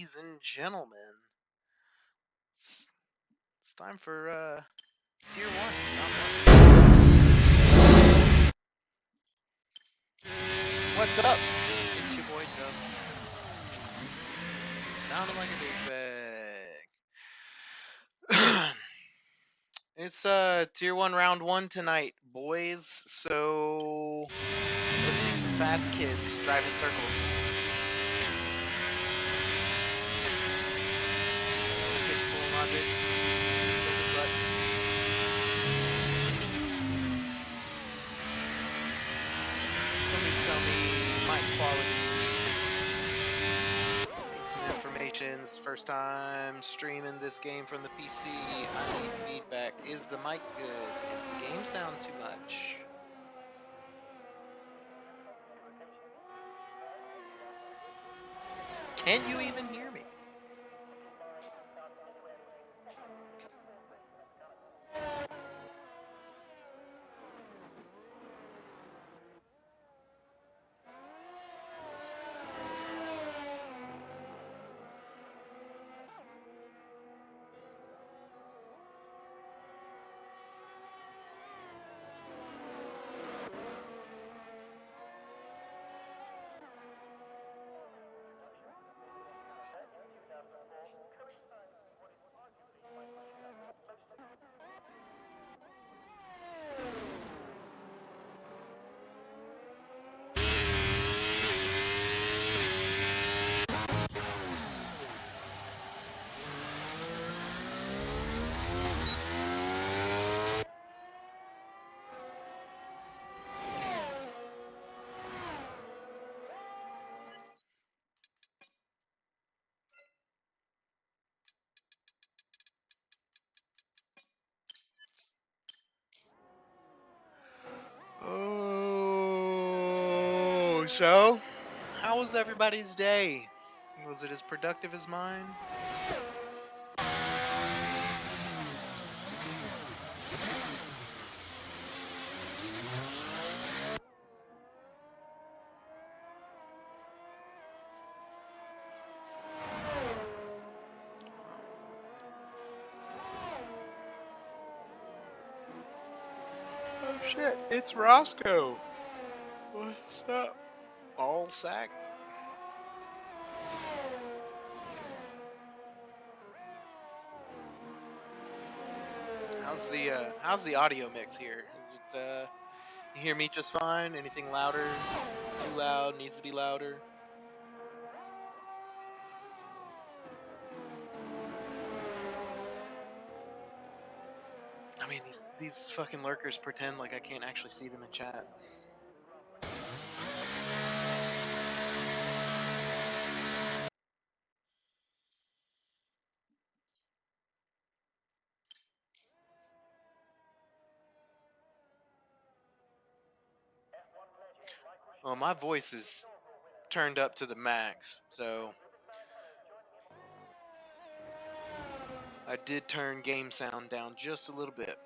ladies and gentlemen. It's time for Tier 1. What's up? It's your boy Joe. Sounding like a douchebag. It's Tier 1 round 1 tonight, boys. So let's see some fast kids driving circles. Kids pulling logic. Tell me mic quality. Some information. This is first time streaming this game from the PC. I need feedback. Is the mic good? Is the game sound too much? Can you even hear me? Oh, so how was everybody's day? Was it as productive as mine? Oh shit, it's Roscoe. What's up? All sack. How's the audio mix here? Is it you hear me just fine? Anything louder? Too loud? Needs to be louder? I mean, these fucking lurkers pretend like I can't actually see them in chat. Well, my voice is turned up to the max, so I did turn game sound down just a little bit.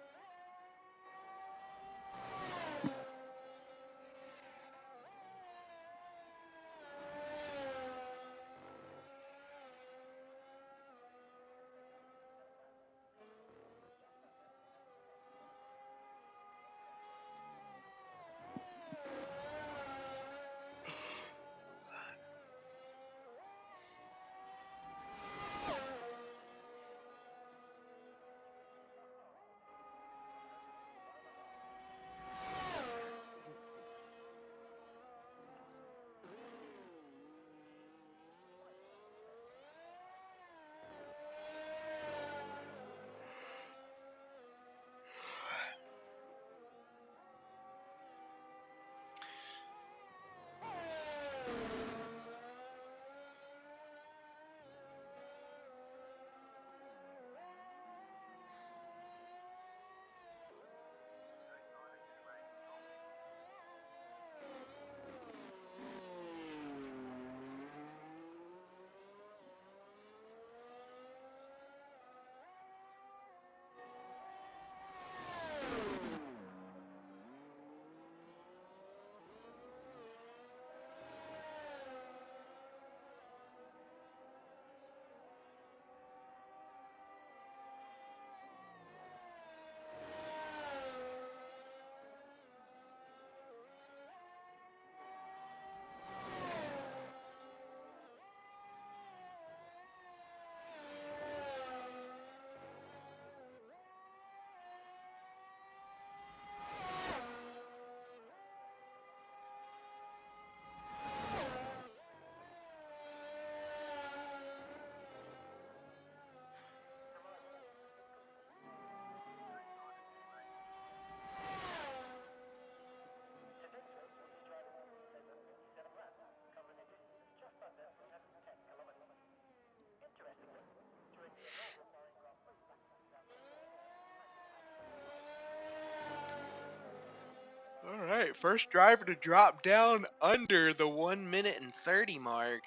right, first driver to drop down under the 1 minute and 30 mark.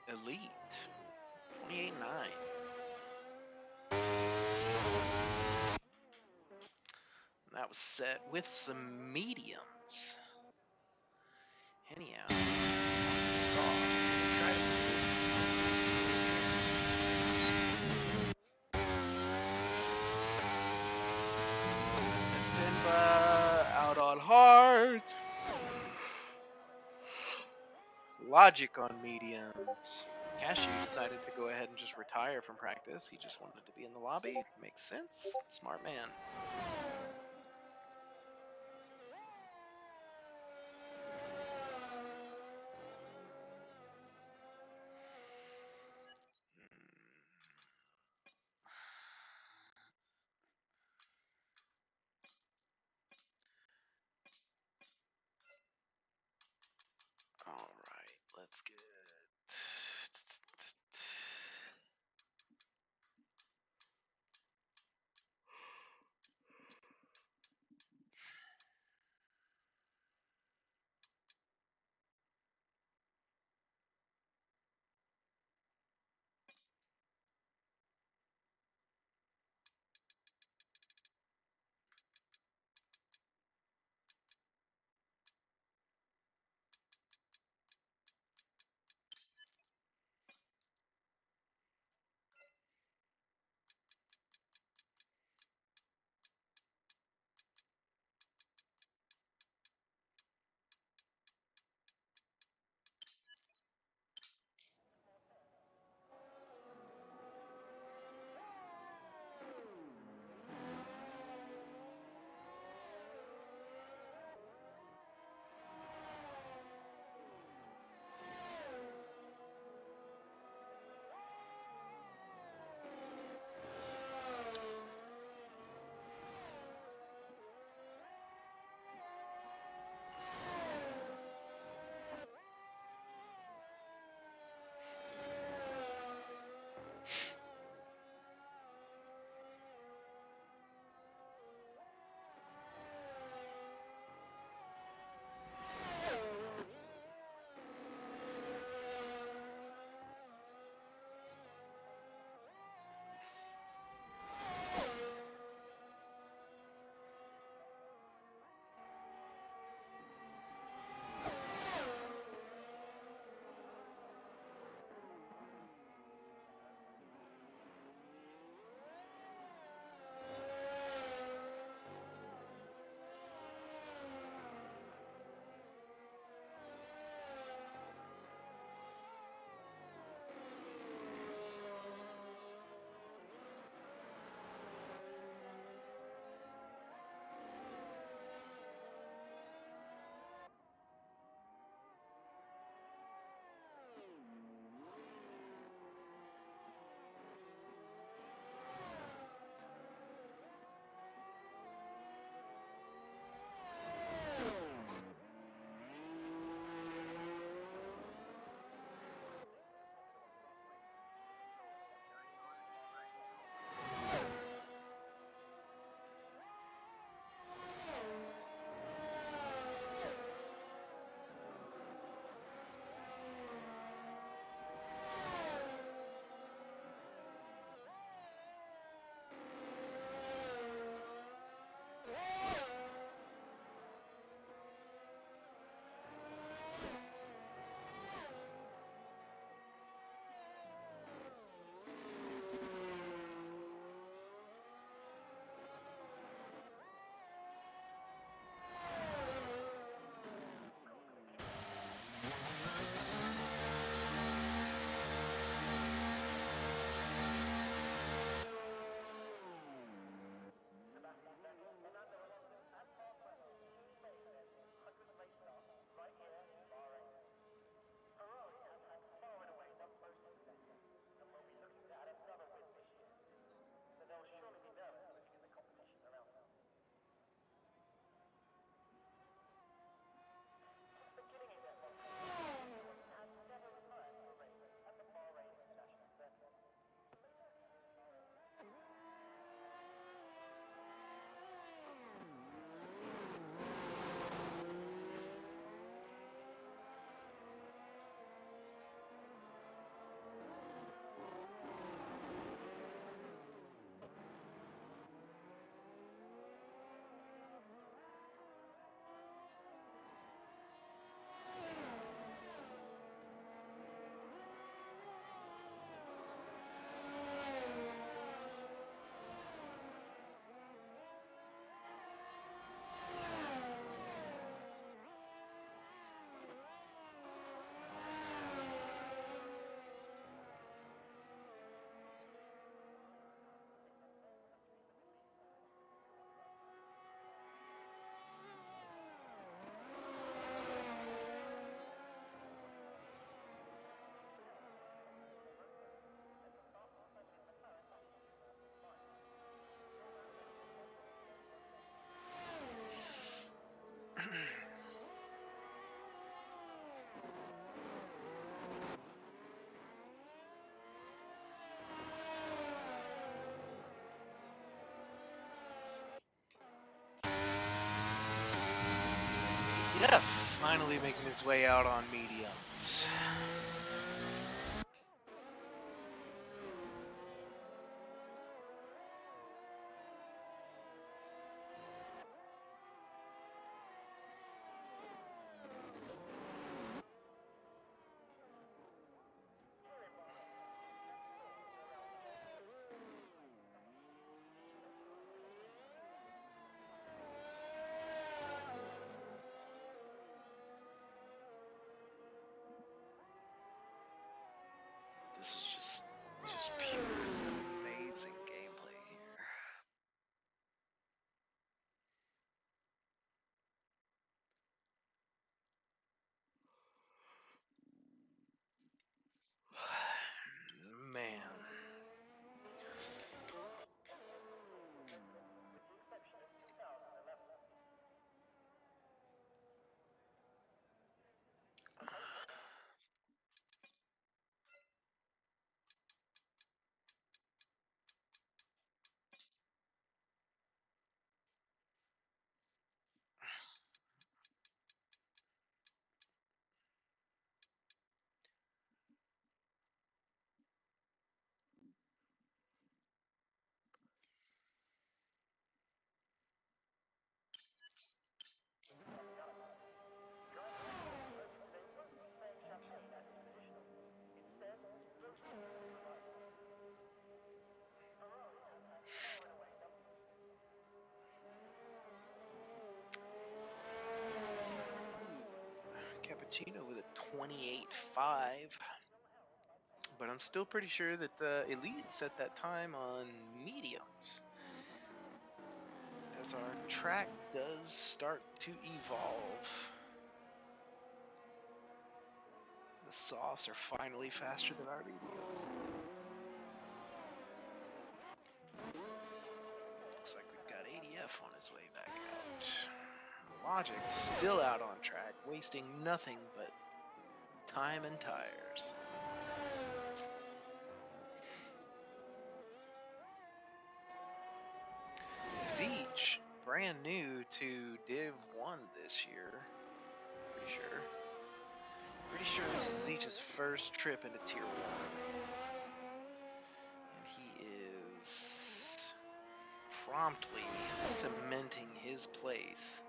Elite. 28.9. That was set with some mediums. Anyhow, try to out on hard. Logic on mediums. Cashew decided to go ahead and just retire from practice. He just wanted to be in the lobby. Makes sense. Smart man. All right, let's get. Finally making his way out on mediums. This is just pure amazing gameplay here. Man. Cappuccino with a 28.5. But I'm still pretty sure that the Elite set that time on mediums. As our track does start to evolve. The softs are finally faster than our mediums. Looks like we've got ADF on his way back out. Logic still out on track, wasting nothing but time and tires. Zeech, brand new to Div 1 this year. Pretty sure. Pretty sure this is Zeech's first trip into Tier 1. And he is promptly cementing his place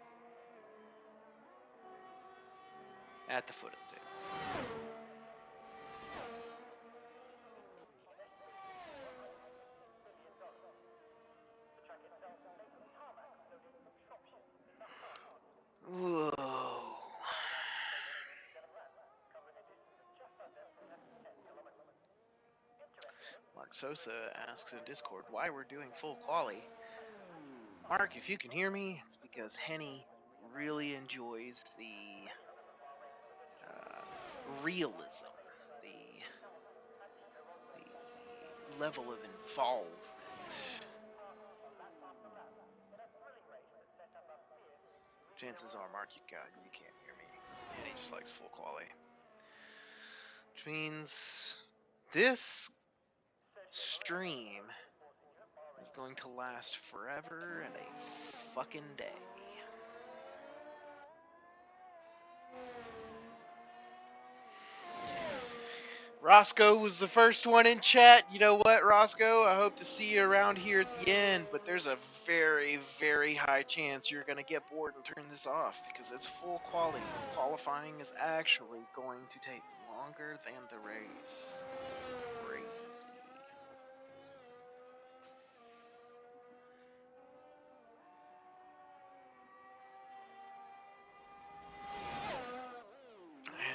at the foot of the table. Whoa. Mark Sosa asks in Discord why we're doing full quali. Mark, if you can hear me, it's because Henny really enjoys the realism, the level of involvement. Chances are, Mark, you can't hear me. Henny just likes full quali. Which means this stream is going to last forever and a fucking day. Roscoe was the first one in chat. You know what, Roscoe? I hope to see you around here at the end, but there's a very, very high chance you're going to get bored and turn this off because it's full quality. Qualifying is actually going to take longer than the race. Crazy.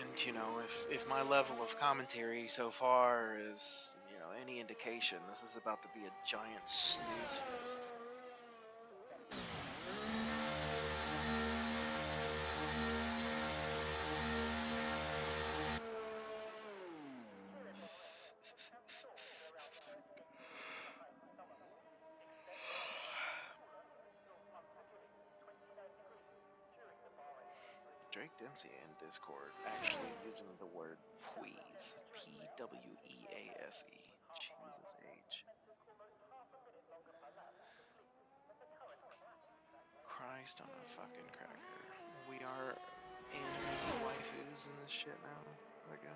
And, you know, if my level of commentary so far is, you know, any indication, this is about to be a giant snooze fest. Drake Dempsey in Discord actually using the word Pwease. P-W-E-A-S-E. Jesus H. Christ on a fucking cracker. We are anime waifus and this shit now, I guess.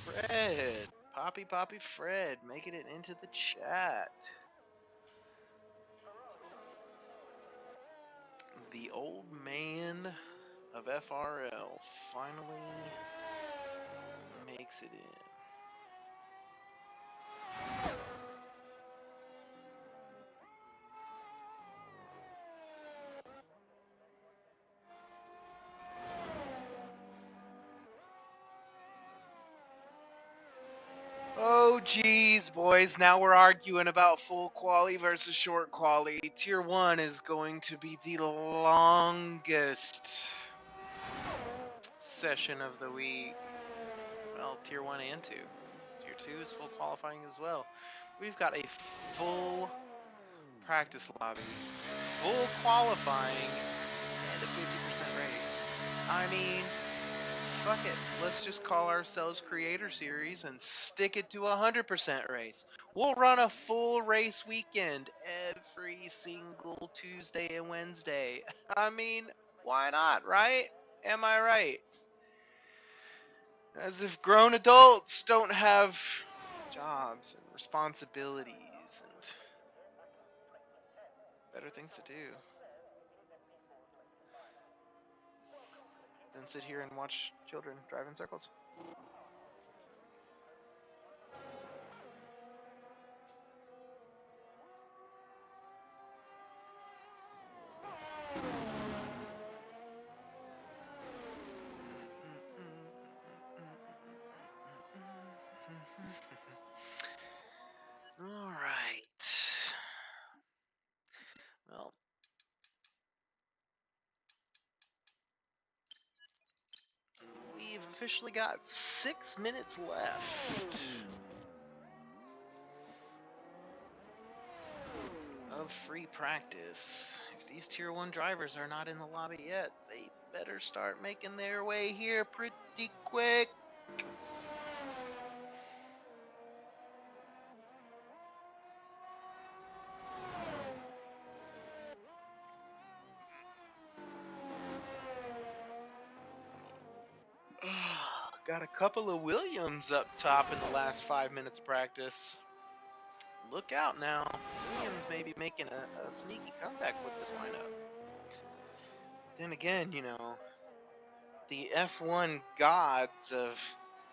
Fred, Poppy Fred, making it into the chat. The old man of FRL finally makes it in. Oh geez, boys, now we're arguing about full quali versus short quali. Tier 1 is going to be the longest session of the week. Well, Tier 1 and 2. Tier 2 is full qualifying as well. We've got a full practice lobby, full qualifying, and a 50% race. I mean, fuck it. Let's just call ourselves Creator Series and stick it to 100% race. We'll run a full race weekend every single Tuesday and Wednesday. I mean, why not, right? Am I right? As if grown adults don't have jobs and responsibilities and better things to do than sit here and watch children drive in circles. All right. Well, we've officially got 6 minutes left of free practice. If these Tier 1 drivers are not in the lobby yet, they better start making their way here pretty quick. Got a couple of Williams up top in the last 5 minutes of practice. Look out now. Williams may be making a sneaky comeback with this lineup. Then again, the F1 gods of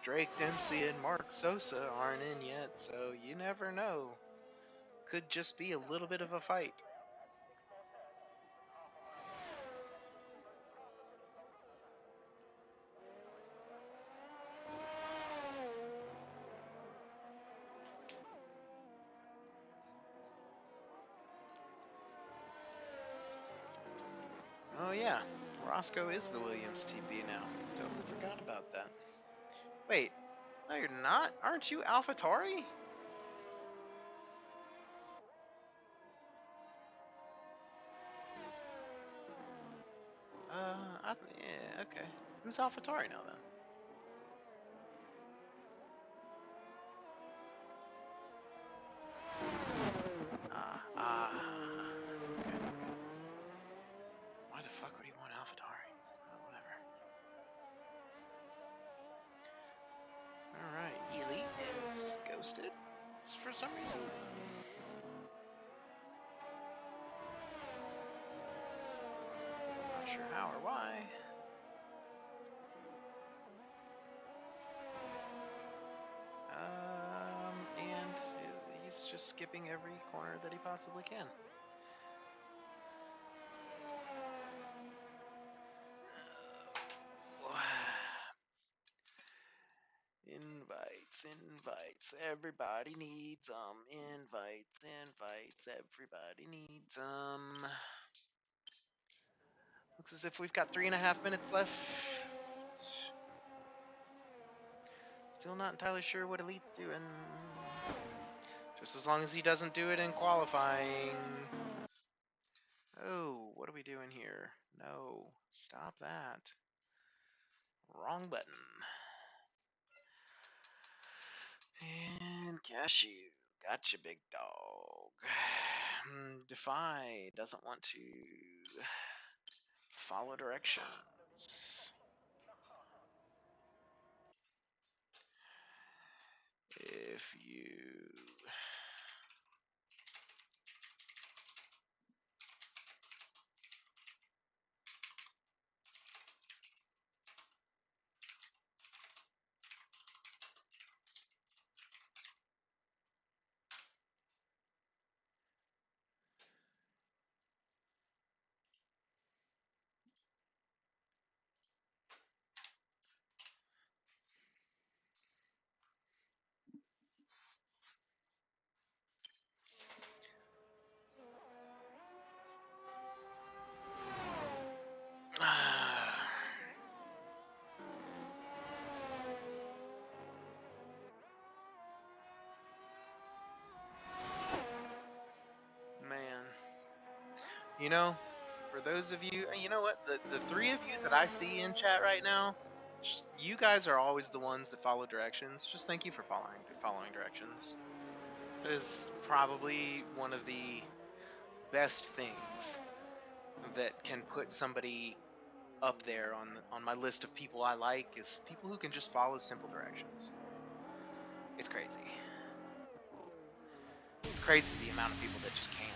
Drake Dempsey and Mark Sosa aren't in yet, so you never know. Could just be a little bit of a fight. Oh yeah, Roscoe is the Williams TP now. Totally forgot about that. Wait, no you're not? Aren't you AlphaTauri? Yeah, okay. Who's AlphaTauri now then? Okay. Why the fuck would he want AlphaTauri? Whatever. Alright, Elite is ghosted for some reason. Not sure how or why. And he's just skipping every corner that he possibly can. Invites. Everybody needs them. Invites. Everybody needs them. Looks as if we've got 3.5 minutes left. Still not entirely sure what Elite's doing. Just as long as he doesn't do it in qualifying. Oh, what are we doing here? No, stop that. Wrong button. And Cashew, gotcha, big dog. Defy doesn't want to follow directions. If you man, you know, for those of you, you know what, the three of you that I see in chat right now, you guys are always the ones that follow directions. Just thank you for following directions. That is probably one of the best things that can put somebody up there on my list of people I like, is people who can just follow simple directions. It's crazy. It's crazy the amount of people that just can't.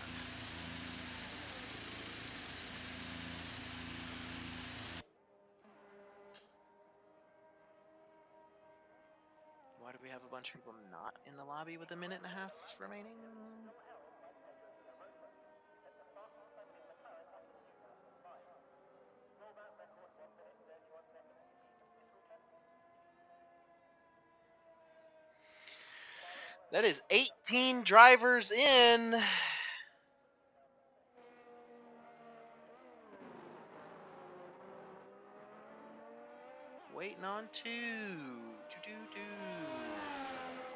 Why do we have a bunch of people not in the lobby with a minute and a half remaining? That is 18 drivers in. Waiting on two.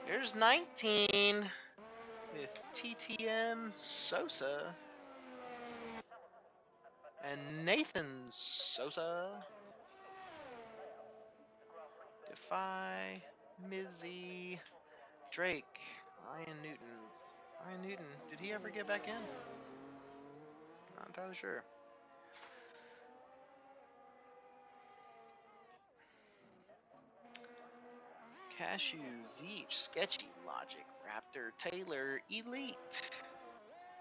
There's 19 with TTM Sosa and Nathan Sosa. Defy, Mizzy, Drake, Ryan Newton, did he ever get back in? Not entirely sure. Cashew, Zeech, Sketchy, Logic, Raptor, Taylor, Elite,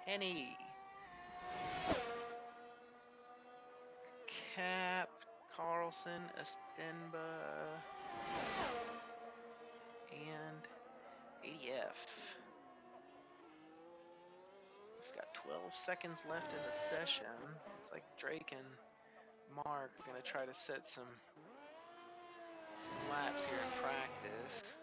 Henny, Cap, Carlson, Estenba, and ADF. We've got 12 seconds left in the session. Looks like Drake and Mark are going to try to set some laps here in practice.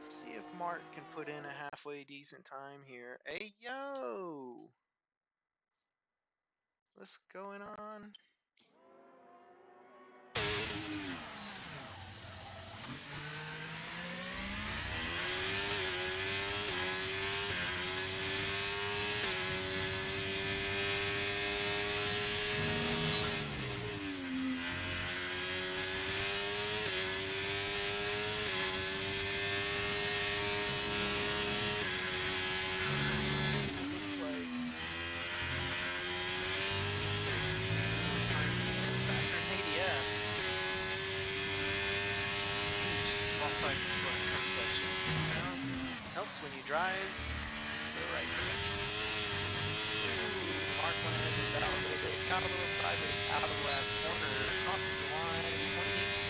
See if Mark can put in a halfway decent time here. Hey, yo! What's going on? Helps when you drive the right direction. Mark went ahead and out a little bit, got a little sideways out of the left corner, crosses the line, 28.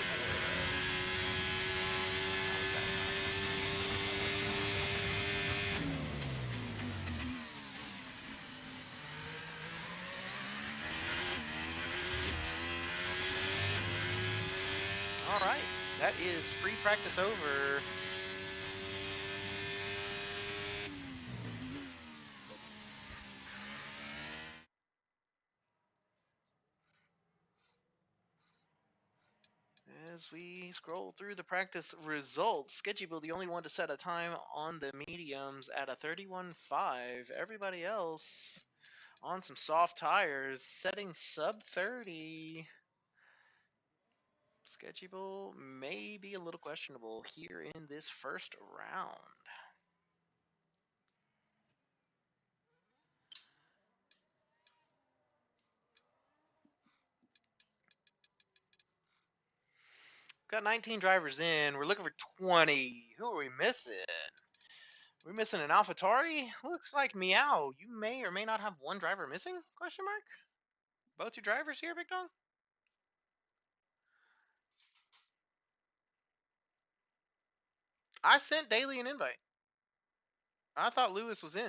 All right, that is free practice over. As we scroll through the practice results, Sketchy Build the only one to set a time on the mediums at a 31.5. Everybody else on some soft tires, setting sub 30. Sketchy Bull may be a little questionable here in this first round. Got 19 drivers in. We're looking for 20. Who are we missing? We're missing an AlphaTauri? Looks like Meow. You may or may not have one driver missing? Question mark? Both your drivers here, Big Dog? I sent Daly an invite. I thought Lewis was in.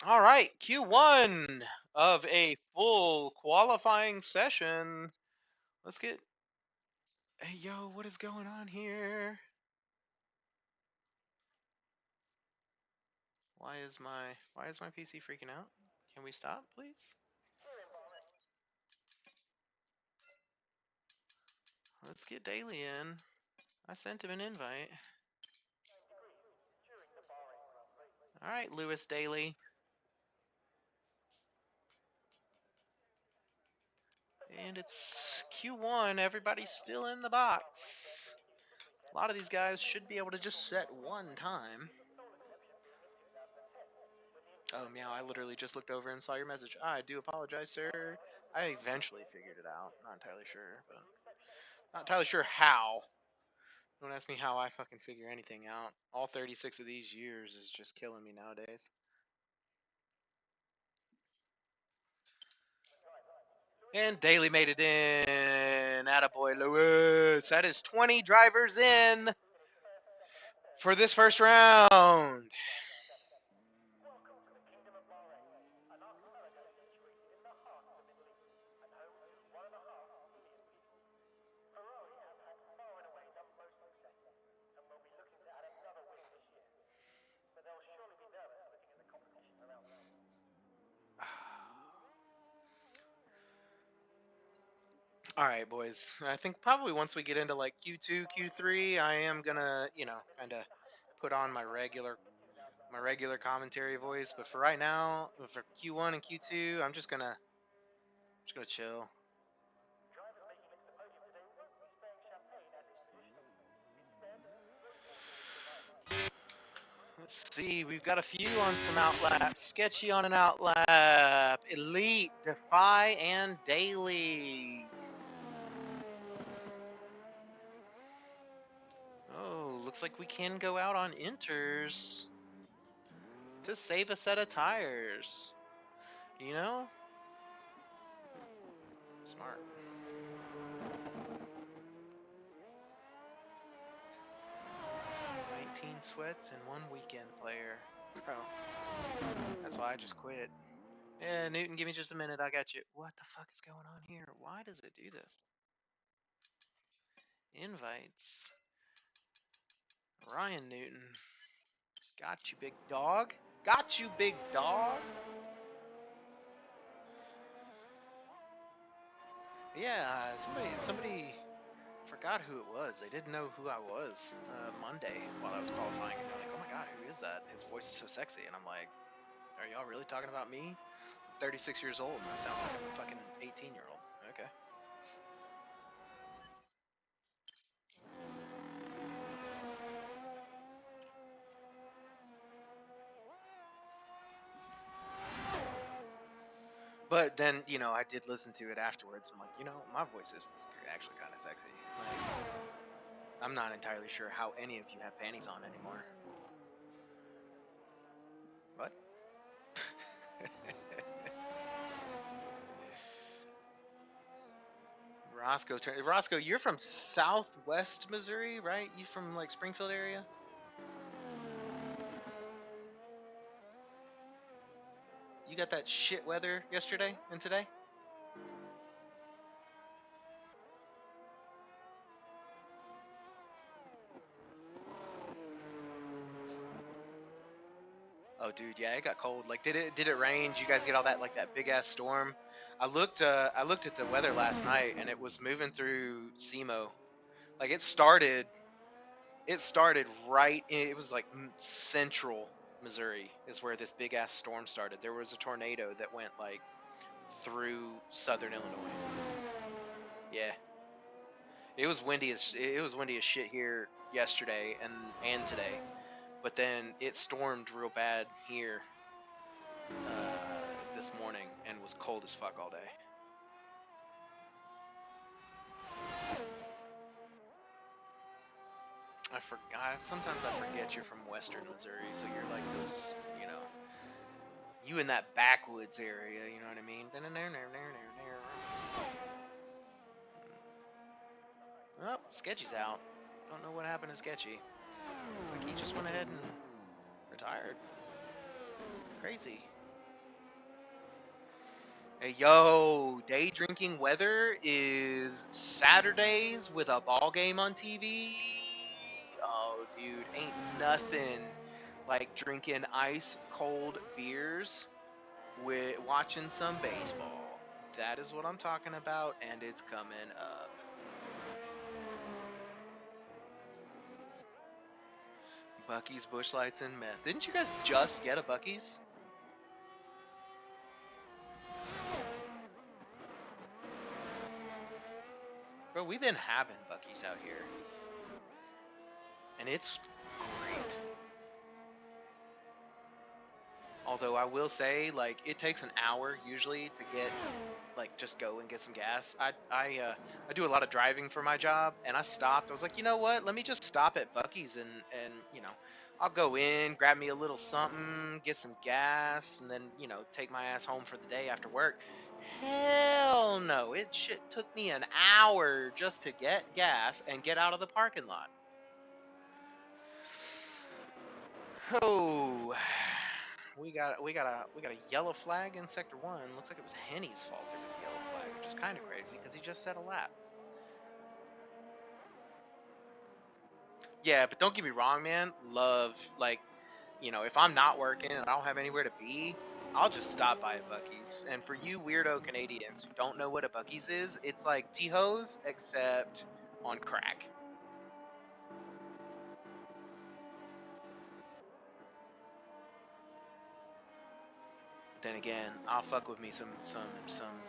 All right, Q1 of a full qualifying session. Let's get... Hey, yo, what is going on here? Why is my PC freaking out? Can we stop, please? Let's get Daly in. I sent him an invite. All right, Lewis Daly. And it's Q1. Everybody's still in the box. A lot of these guys should be able to just set one time. Oh, Meow, I literally just looked over and saw your message. I do apologize, sir. I eventually figured it out. Not entirely sure, but not entirely sure how. Don't ask me how I fucking figure anything out. All 36 of these years is just killing me nowadays. And Daly made it in. Attaboy Lewis. That is 20 drivers in for this first round. All right, boys. I think probably once we get into like Q2, Q3, I am gonna, kind of put on my regular commentary voice. But for right now, for Q1 and Q2, I'm just gonna chill. Let's see. We've got a few on some outlaps. Sketchy on an outlap. Elite, Defy, and Daily. Oh, looks like we can go out on inters to save a set of tires. You know? Smart. 19 sweats and one weekend player. Bro, that's why I just quit. Yeah, Newton, give me just a minute. I got you. What the fuck is going on here? Why does it do this? Invites. Ryan Newton. Got you, big dog. Got you, big dog. Yeah, somebody forgot who it was. They didn't know who I was Monday while I was qualifying. And they're like, oh my god, who is that? His voice is so sexy. And I'm like, are y'all really talking about me? I'm 36 years old and I sound like a fucking 18-year-old. Okay. But then, I did listen to it afterwards. I'm like, my voice is actually kind of sexy. Like, I'm not entirely sure how any of you have panties on anymore. What? Roscoe, you're from Southwest Missouri, right? You from like Springfield area? You got that shit weather yesterday and today? Oh, dude, yeah, it got cold. Like, did it rain? Did you guys get all that like that big ass storm? I looked at the weather last night, and it was moving through SEMO. Like it started right. It was like central Missouri is where this big ass storm started. There was a tornado that went like through southern Illinois. Yeah, it was windy as shit here yesterday and today. But then it stormed real bad here this morning and was cold as fuck all day. I forgot. Sometimes I forget you're from Western Missouri, so you're like those, you in that backwoods area. You know what I mean? Oh, Sketchy's out. Don't know what happened to Sketchy. Looks like he just went ahead and retired. Crazy. Hey, yo, day drinking weather is Saturdays with a ball game on TV. Oh, dude, ain't nothing like drinking ice cold beers with watching some baseball. That is what I'm talking about, and it's coming up. Bucky's, Bush Lights, and meth. Didn't you guys just get a Bucky's? Bro, we've been having Bucky's out here, and it's great. Although I will say, like, it takes an hour usually to get, like, just go and get some gas. I do a lot of driving for my job, and I stopped. I was like, you know what? Let me just stop at Bucky's and I'll go in, grab me a little something, get some gas, and then take my ass home for the day after work. Hell no! It shit took me an hour just to get gas and get out of the parking lot. Oh, we got a yellow flag in sector 1. Looks like it was Henny's fault there was a yellow flag, which is kind of crazy because he just set a lap. Yeah, but don't get me wrong, man. Love, like, if I'm not working and I don't have anywhere to be, I'll just stop by a Bucky's. And for you weirdo Canadians who don't know what a Bucky's is, it's like T-Hose except on crack. Then again, I'll fuck with me some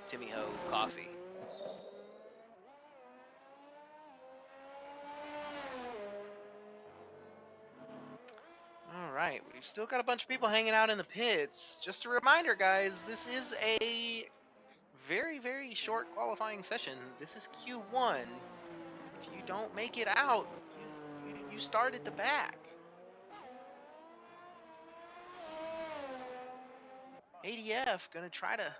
Timmy Ho coffee. All right, we've still got a bunch of people hanging out in the pits. Just a reminder, guys, this is a very, very short qualifying session. This is Q1. If you don't make it out, you start at the back. ADF gonna try to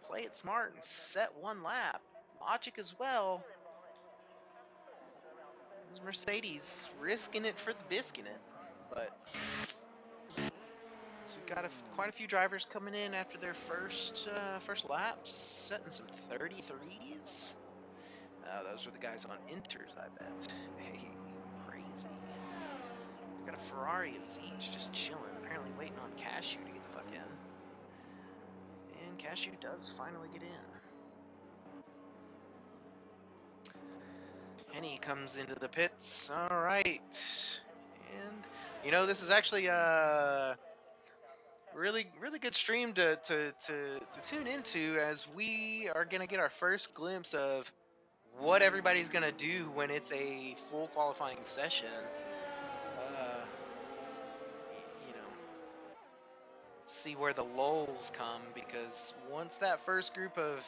play it smart and set one lap. Logic as well. There's Mercedes risking it for the biscuit, but so we've got quite a few drivers coming in after their first laps, setting some 33s. Those were the guys on inters, I bet. Hey, crazy. We got a Ferrari of Zeech just chilling, apparently waiting on Cashew to get the fuck in. And Cashew does finally get in. Henny comes into the pits. All right. And, this is actually a really, really good stream to tune into as we are going to get our first glimpse of what everybody's going to do when it's a full qualifying session. You know, see where the lulls come, because once that first group of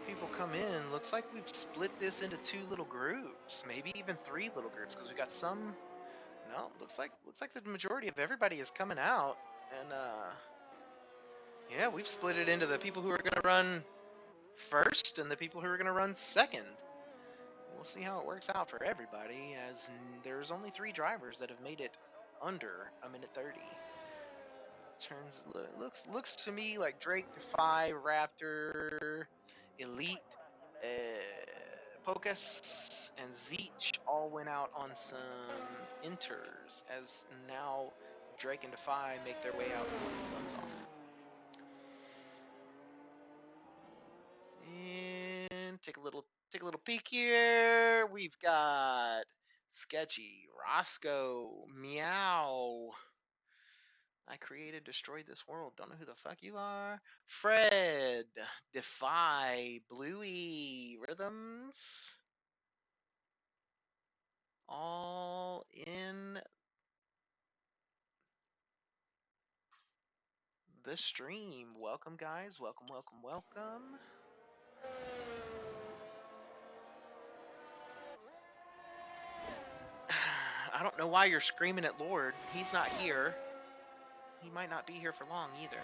people come in, looks like we've split this into 2 little groups, maybe even 3 little groups, because we got some. No, looks like the majority of everybody is coming out, and yeah, we've split it into the people who are going to run first and the people who are going to run second. We'll see how it works out for everybody, as there's only 3 drivers that have made it under a minute 30. Looks to me like Drake, Defy, Raptor, Elite, Pocus, and Zeech all went out on some inters, as now Drake and Defy make their way out towards exhaust. And take a little peek here. We've got Sketchy, Roscoe, Meow. I created, destroyed this world. Don't know who the fuck you are. Fred, Defy, Bluey, Rhythms. All in the stream. Welcome, guys. Welcome, welcome, welcome. I don't know why you're screaming at Lord. He's not here. He might not be here for long either.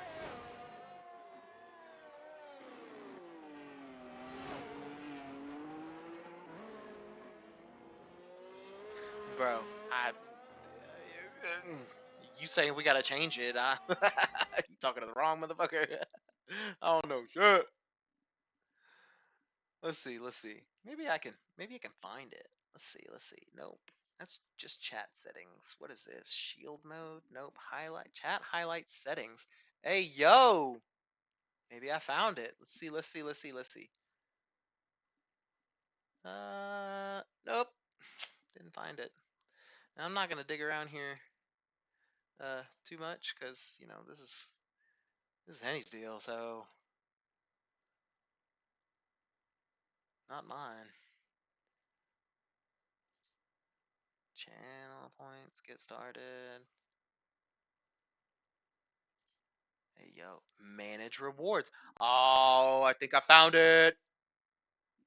Bro, you saying we gotta change it? You talking to the wrong motherfucker? I don't know shit. Let's see. Maybe I can find it. Let's see. Nope. That's just chat settings. What is this? Shield mode? Nope. Highlight chat highlight settings. Hey yo! Maybe I found it. Let's see. Nope. Didn't find it. Now, I'm not gonna dig around here too much because you know this is Henny's deal, so not mine. Channel points, get started. Hey yo, manage rewards. Oh, I think I found it.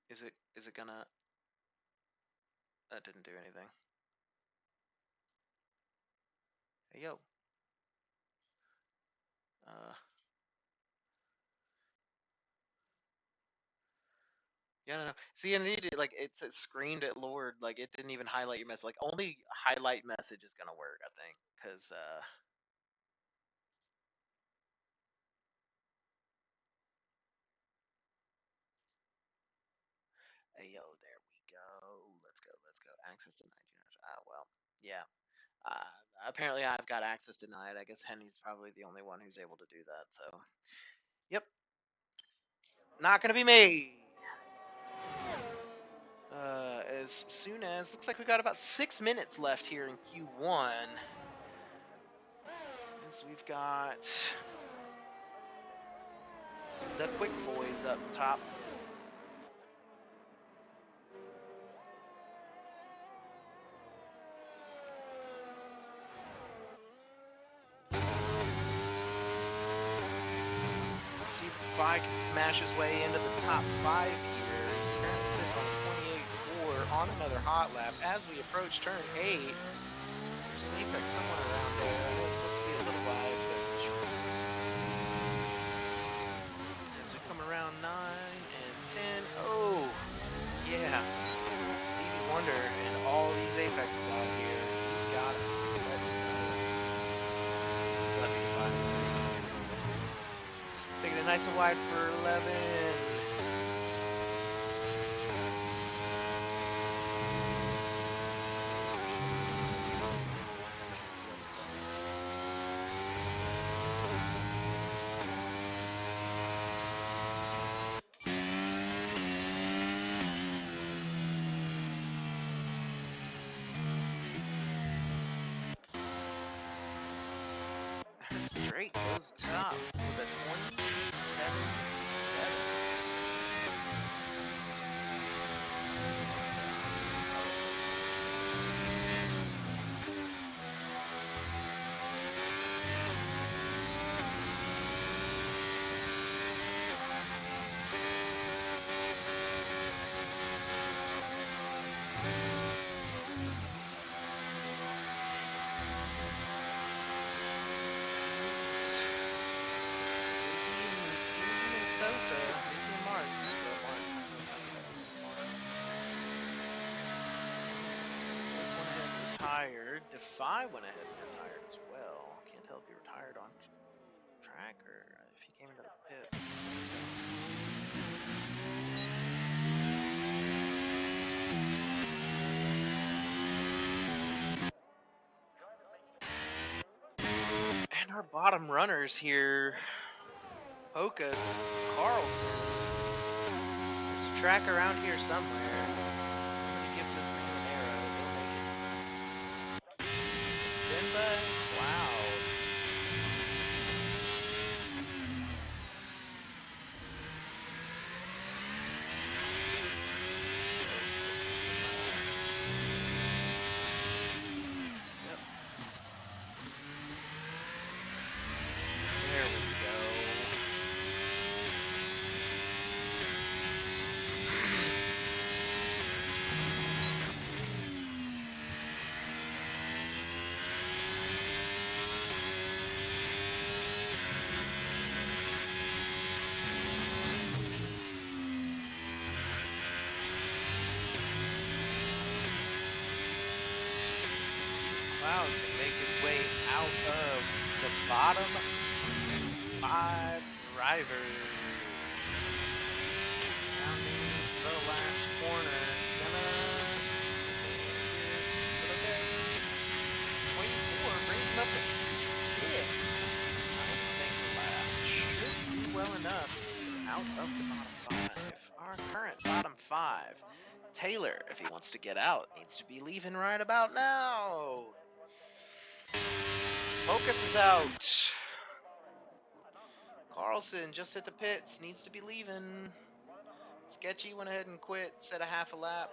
Is it gonna? That didn't do anything. Hey yo. Yeah, no. See, and it like it says screamed at Lord, like it didn't even highlight your message. Like only highlight message is gonna work, I think, because hey yo, there we go. Let's go. Access denied. Ah, well, yeah. Apparently, I've got access denied. I guess Henny's probably the only one who's able to do that. So, yep, not gonna be me. As soon as looks like we got about 6 minutes left here in Q1. As we've got the quick boys up top. See if Defy can smash his way into the top 5 here. He's currently sitting on 28.4 on another hot lap. As we approach turn 8, there's an apex somewhere around there. I know it's supposed to be a little wide, but as we come around 9 and 10, oh, yeah. Stevie Wonder and all these apexes out here. He's got it. Taking it nice and wide for 11. Drake goes top with a 27.7. Defy went ahead and retired as well. Can't tell if he retired on track or if he came into the pit. our bottom runners here. Hocus, Carlson. There's a track around here somewhere. I'm gonna give this man an arrow. He'll make it. Spin by? Wow. Yep. There we go. Cloud can make his way out of the bottom 5 drivers. Rounding the last corner. Gonna okay. 24 brings him up to 6. I think the lap should do well enough to get out of the bottom 5. Our current bottom 5. Taylor, if he wants to get out, needs to be leaving right about now. Focus is out. Carlson just hit the pits, needs to be leaving. Sketchy went ahead and quit, set a half a lap.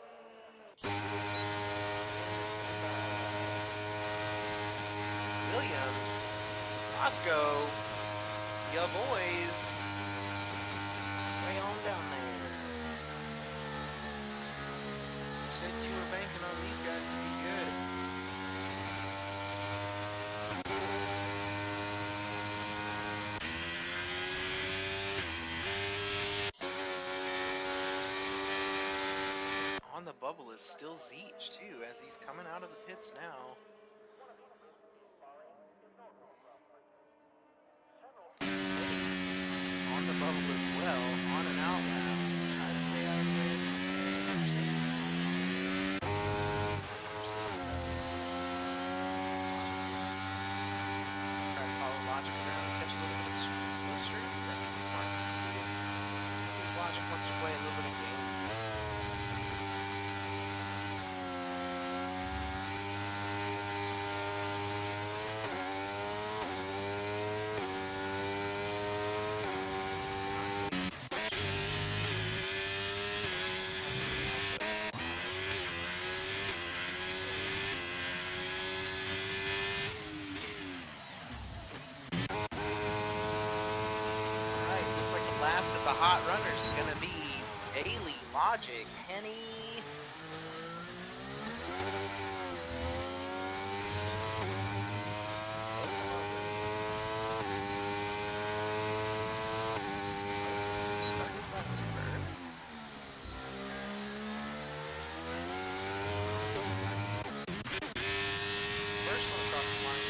Williams, Roscoe, ya boys, way on down there. You said you were banking on these guys to be good. On the bubble is still Zeech too, as he's coming out of the pits now. On the bubble as well, on and out lap. Trying to stay out of the way. Try to follow Logic around, catch a little bit of slipstream. That could be smart. Logic wants to play a little bit of games. Last of the hot runners is going to be Bailey, Logic, Henny. First one across the line.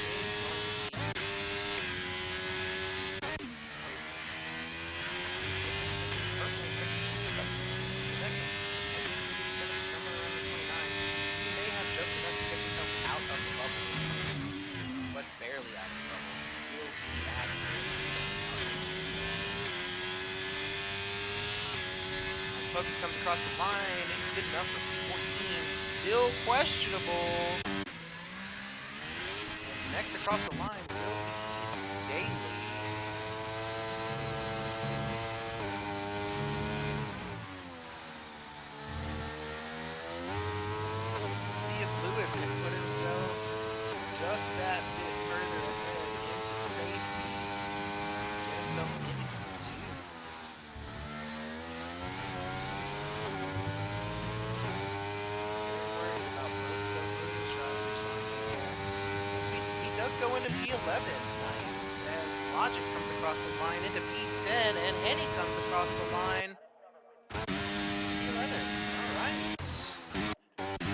Barely out of trouble. He'll be back. As Focus comes across the line, it's good enough for 14. Still questionable. Next across the line will be Daly. Let's see if Lewis can put himself just that bit further ahead into safety. Get himself an Indy 2. Worried about both of those Lewis drivers on here. He does go into P11. Nice. As Logic comes across the line into P10 and Henny comes across the line. P11. Alright.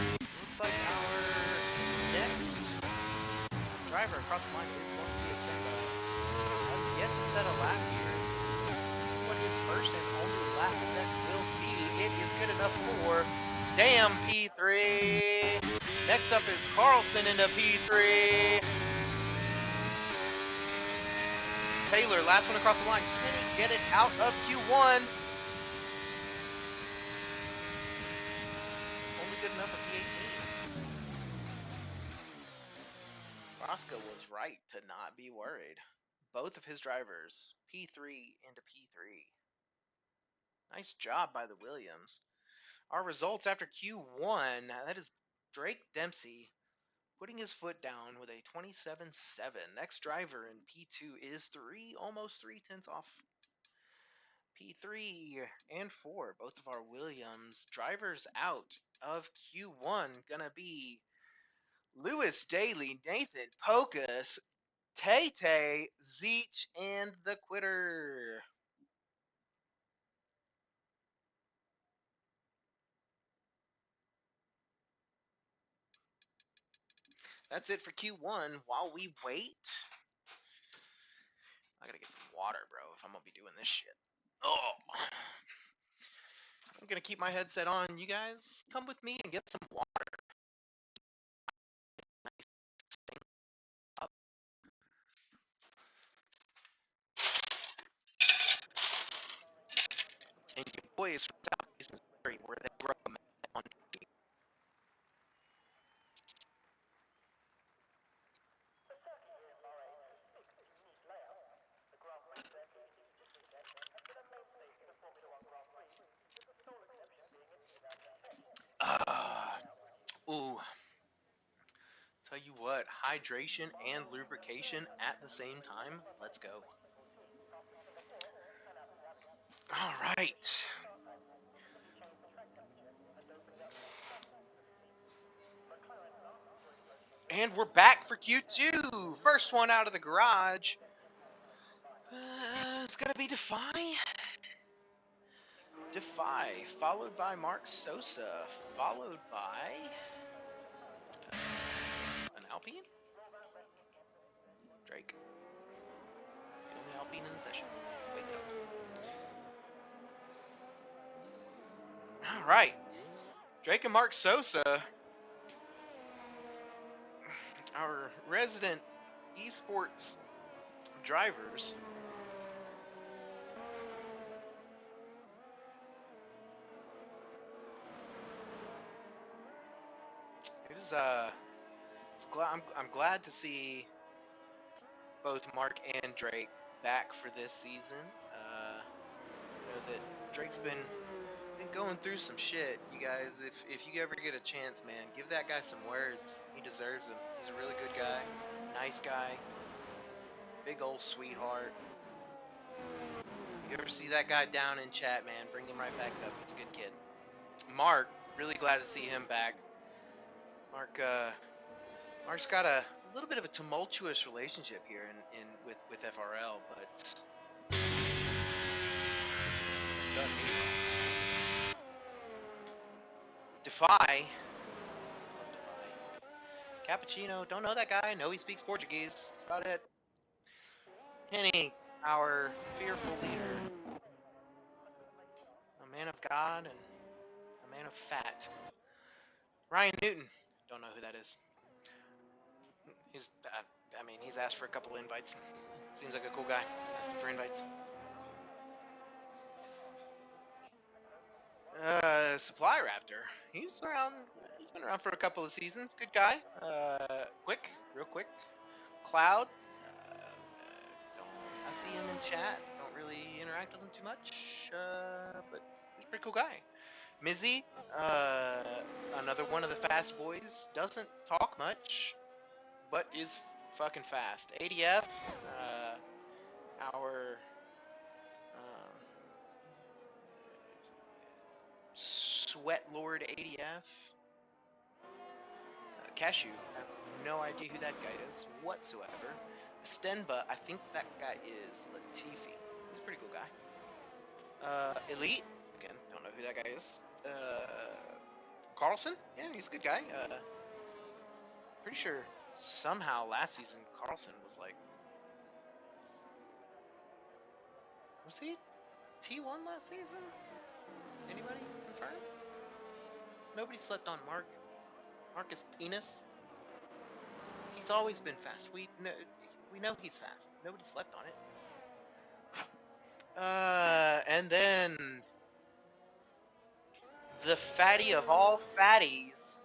Looks like our next driver across the line is going to be a standby. Has yet to set a lap here. Let's see what his first and only lap set will be. It is good enough for damn P3. Next up is Carlson into P3. Taylor, last one across the line. Can he get it out of Q1? Only good enough for P18. Roscoe was right to not be worried. Both of his drivers, P3 into P3. Nice job by the Williams. Our results after Q1, that is Drake Dempsey putting his foot down with a 27-7. Next driver in P2 is almost 3/10 off P3 and 4. Both of our Williams drivers out of Q1 gonna be Lewis Daly, Nathan Pocus, Tay, Zeech, and the Quitter. That's it for Q1. While we wait, I gotta get some water, bro, if I'm gonna be doing this shit. Oh, I'm gonna keep my headset on. You guys come with me and get some water. And your boys from Southeast Missouri, where they grow them on. Ooh. Tell you what, hydration and lubrication at the same time. Let's go. All right. And we're back for Q2. First one out of the garage. It's going to be Defy. Defy, followed by Mark Sosa, followed by an Alpine? Drake. The only Alpine in the session. Wake up. All right. Drake and Mark Sosa, our resident esports drivers. It is I'm glad to see both Mark and Drake back for this season. You know that Drake's been going through some shit. You guys, if you ever get a chance, man, give that guy some words. He deserves them. He's a really good guy, nice guy, big old sweetheart. You ever see that guy down in chat, man, bring him right back up. He's a good kid. Mark, really glad to see him back. Mark's got a little bit of a tumultuous relationship here with FRL, but Defy. Cappuccino, don't know that guy. Know he speaks Portuguese. That's about it. Henny, our fearful leader, a man of God and a man of fat. Ryan Newton, don't know who that is. He's asked for a couple invites. Seems like a cool guy. Asking for invites. Supply Raptor. He's around. He's been around for a couple of seasons. Good guy. Real quick. Cloud. I see him in chat. Don't really interact with him too much. But he's a pretty cool guy. Mizzy, another one of the fast boys. Doesn't talk much, but is fucking fast. ADF, our Sweat Lord ADF. Cashew, I have no idea who that guy is whatsoever. Stenba, I think that guy is Latifi. He's a pretty cool guy. Elite, again, don't know who that guy is. Carlson, yeah, he's a good guy. Pretty sure somehow last season Carlson was like, was he T1 last season? Anybody confirm? Nobody slept on Mark. Marcus Penis. He's always been fast. We know he's fast. Nobody slept on it. And then the fatty of all fatties,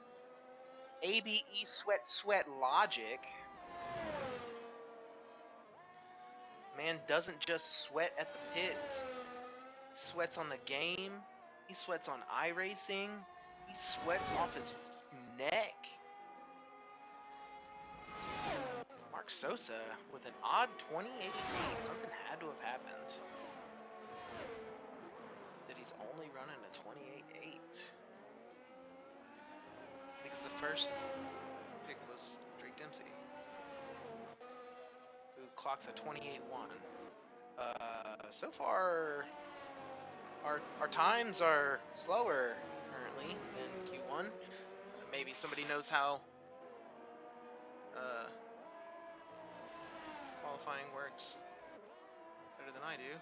ABE Sweat Logic. Man doesn't just sweat at the pits. He sweats on the game. He sweats on iRacing. He sweats off his neck. Mark Sosa with an odd 2088. Something had to have happened. That he's only running a 28.8. Because the first pick was Drake Dempsey, who clocks a 28.1. So far, our times are slower currently than Q1. Maybe somebody knows how qualifying works better than I do.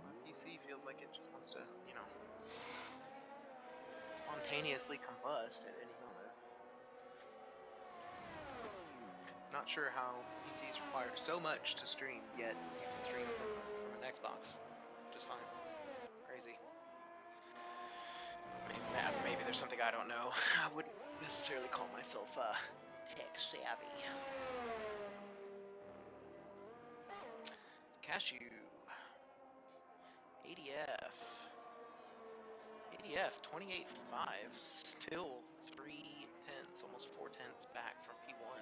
My PC feels like it just wants to, you know, spontaneously combust at any moment. Not sure how PCs require so much to stream, yet you can stream from an Xbox just fine. Crazy. Maybe there's something I don't know. I wouldn't necessarily call myself tech savvy. Cashew. ADF 28.5, still 3/10, almost 4/10 back from P1.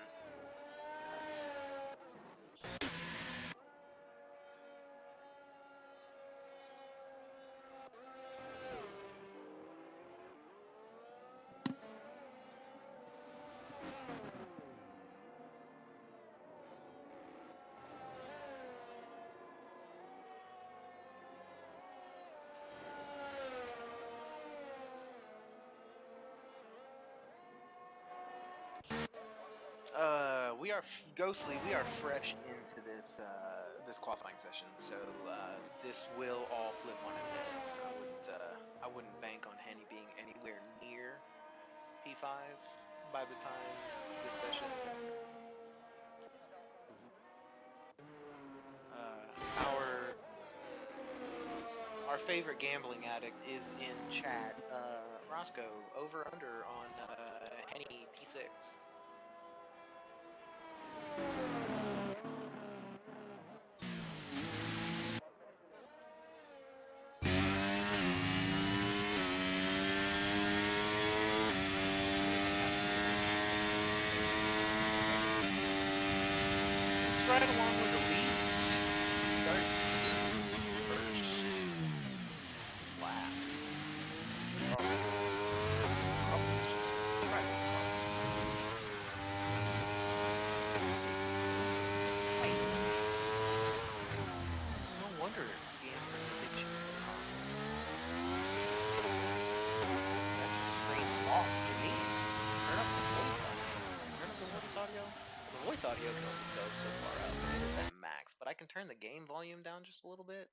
We are Ghostly. We are fresh into this this qualifying session, so this will all flip on its head. I wouldn't bank on Henny being anywhere near P5 by the time this session is over. Our favorite gambling addict is in chat. Roscoe, over under on Henny P6. It's right along with the leads. He starts first lap. Carlson's just right with Carlson. No wonder gambling addiction is a problem. That just screams loss to me. Turn up the voice audio. Turn up the voice audio. Well, the voice audio can only go so far up. It is at max, but I can turn the game volume down just a little bit.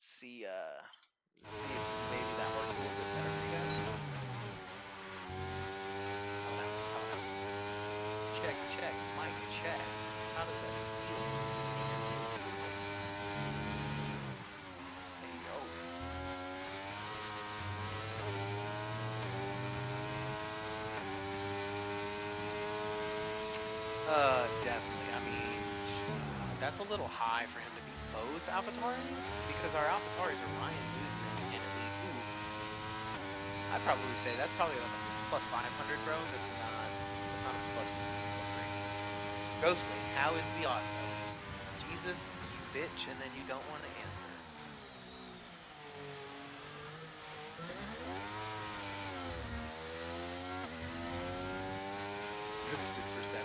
See if maybe that works a little bit better for you guys. How now? Check, mic check. How does that feel? There you go. Definitely. I mean, that's a little high for him to be both AlphaTauris, because our AlphaTauris are Ryan Newton and Elite. Ooh, I'd probably say that's probably like a plus 500, bro. That's not a plus 3. Ghostly, how is the audio? Jesus, you bitch, and then you don't want to answer. Ghosted for 7.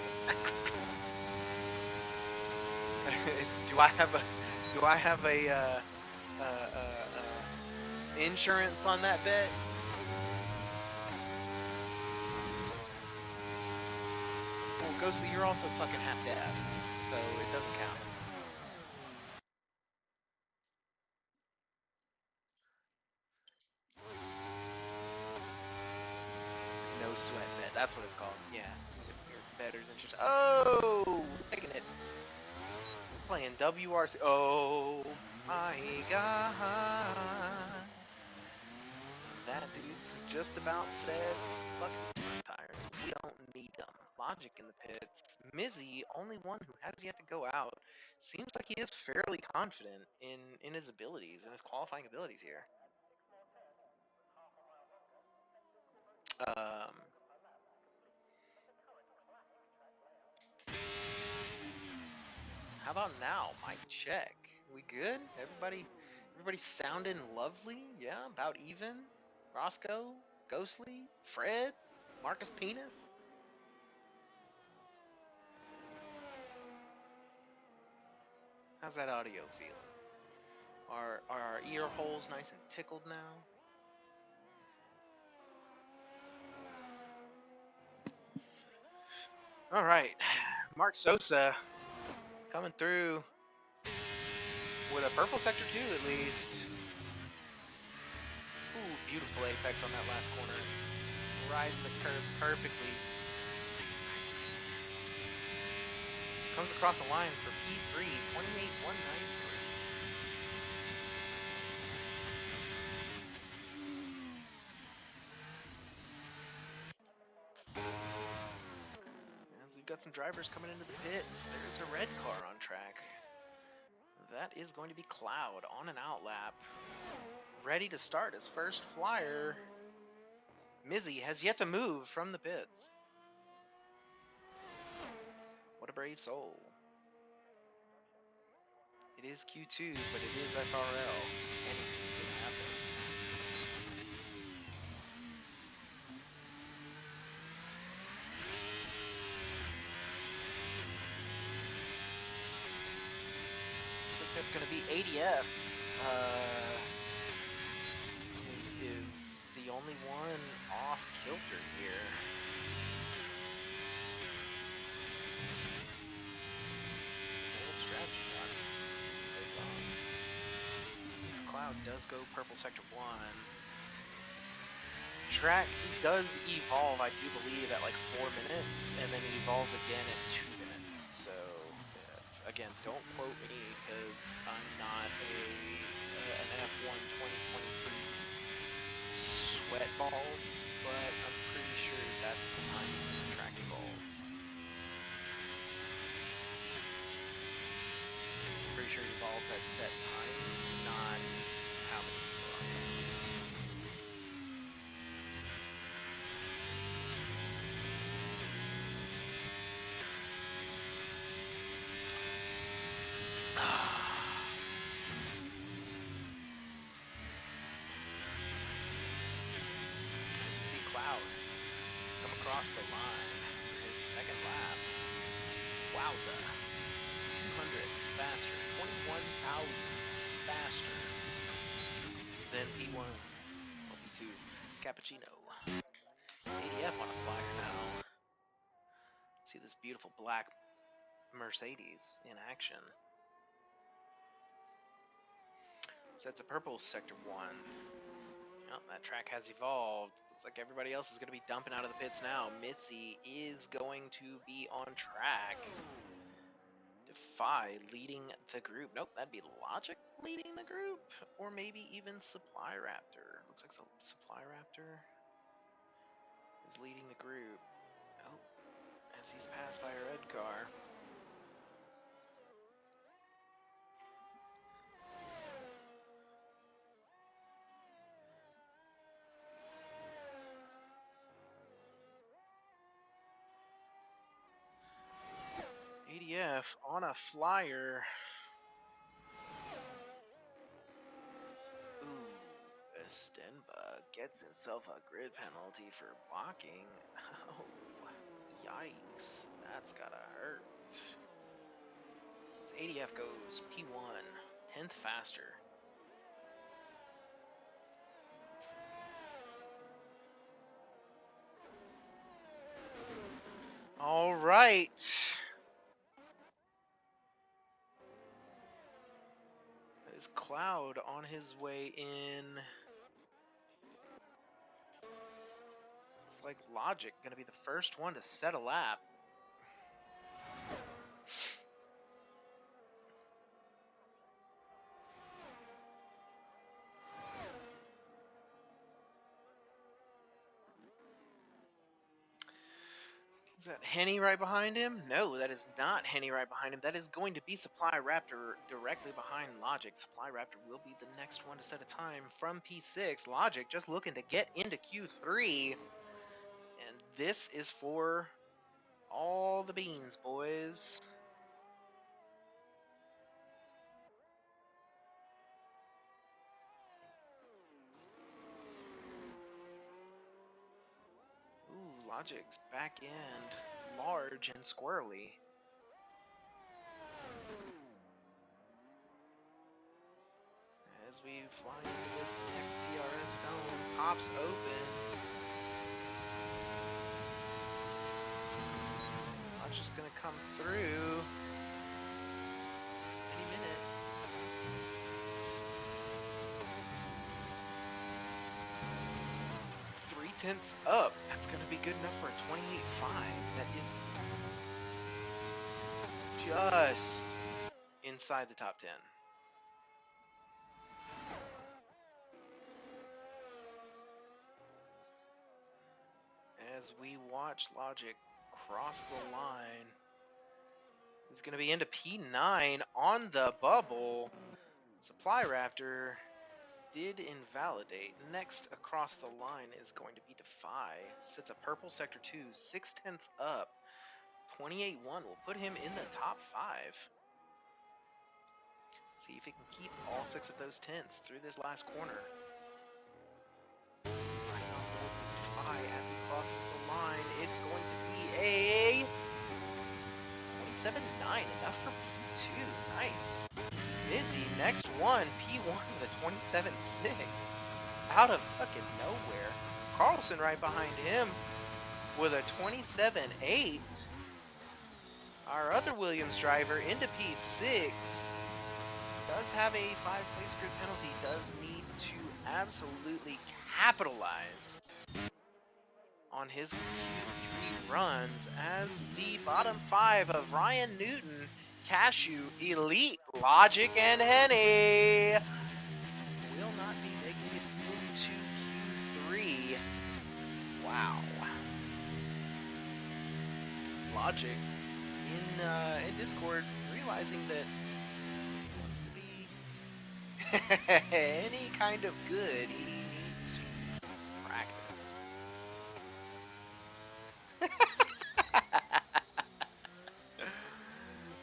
Do I have a insurance on that bet? Well, Ghostly, you're also fucking half deaf, so it doesn't count. sweat bet. That's what it's called. Yeah. Your better's interest. Oh, taking it. Playing WRC. Oh my god. That dude's just about said, fucking tires. We don't need them. Logic in the pits. Mizzy, only one who has yet to go out. Seems like he is fairly confident in his abilities, in his qualifying abilities here. Um, how about now? Mic check. We good? Everybody sounding lovely? Yeah, about even? Roscoe? Ghostly? Fred? Marcus Penis? How's that audio feeling? Are our ear holes nice and tickled now? All right, Mark Sosa coming through with a purple sector 2 at least. Ooh, beautiful apex on that last corner. Riding the curve perfectly. Comes across the line for P3, 28,193. As we've got some drivers coming into the pits, there's a red car on track. That is going to be Cloud on an outlap. Ready to start his first flyer. Mizzy has yet to move from the pits. What a brave soul. It is Q2, but it is FRL. Anything can happen. Looks like that's going to be ADF. Is the only one off kilter here. Bold strategy on Cloud does go purple sector 1. Track does evolve, I do believe, at like 4 minutes, and then it evolves again at 2 minutes. So, again, don't quote me because I'm not an F1 2023 sweat ball, but I'm pretty sure that's the time the track evolves. Pretty sure it evolves at set time, not how many people are on. As you see Cloud come across the line for his second lap. Wowza. 200s faster. 21,000s faster than P1 or P2. Cappuccino. ADF on a flyer now. See this beautiful black Mercedes in action. Sets a purple sector 1. Yep, that track has evolved. Looks like everybody else is going to be dumping out of the pits now. Mitzi is going to be on track. Defy leading the group. Nope, that'd be Logic leading the group. Or maybe even Supply Raptor. Looks like Supply Raptor is leading the group. Oh, as he's passed by a red car. ADF on a flyer. Ooh, Estenba gets himself a grid penalty for blocking. Oh, yikes. That's gotta hurt. As ADF goes P1, 10th faster. All right. That is Cloud on his way in. like Logic going to be the first one to set a lap. Is that Henny right behind him? No, that is not Henny right behind him. That is going to be Supply Raptor directly behind Logic. Supply Raptor will be the next one to set a time from P6. Logic just looking to get into Q3. And this is for all the beans, boys. Ooh, Logic's back end large and squirrely. As we fly into this next DRS zone, pops open. Logic's gonna come through any minute. 3/10 up. That's going to be good enough for a 28.5. That is just inside the top 10. As we watch Logic cross the line, he's going to be into P9 on the bubble. Supply Raptor did invalidate. Next across the line is going to be Defy. Sits a purple sector 2, 6/10 up. 28.1 will put him in the top 5. See if he can keep all 6 of those tenths through this last corner. Defy as he crosses the line. It's going to be a 27.9, enough for P2. Nice. Busy, next one, P1 with a 27.6. Out of fucking nowhere. Carlson right behind him with a 27.8. Our other Williams driver into P6 does have a 5-place grid penalty, does need to absolutely capitalize on his Q3 runs as the bottom 5 of Ryan Newton, Cashew, Elite, Logic, and Henny will not be making it into Q3. Wow. Logic in Discord realizing that he wants to be any kind of good, he needs to practice.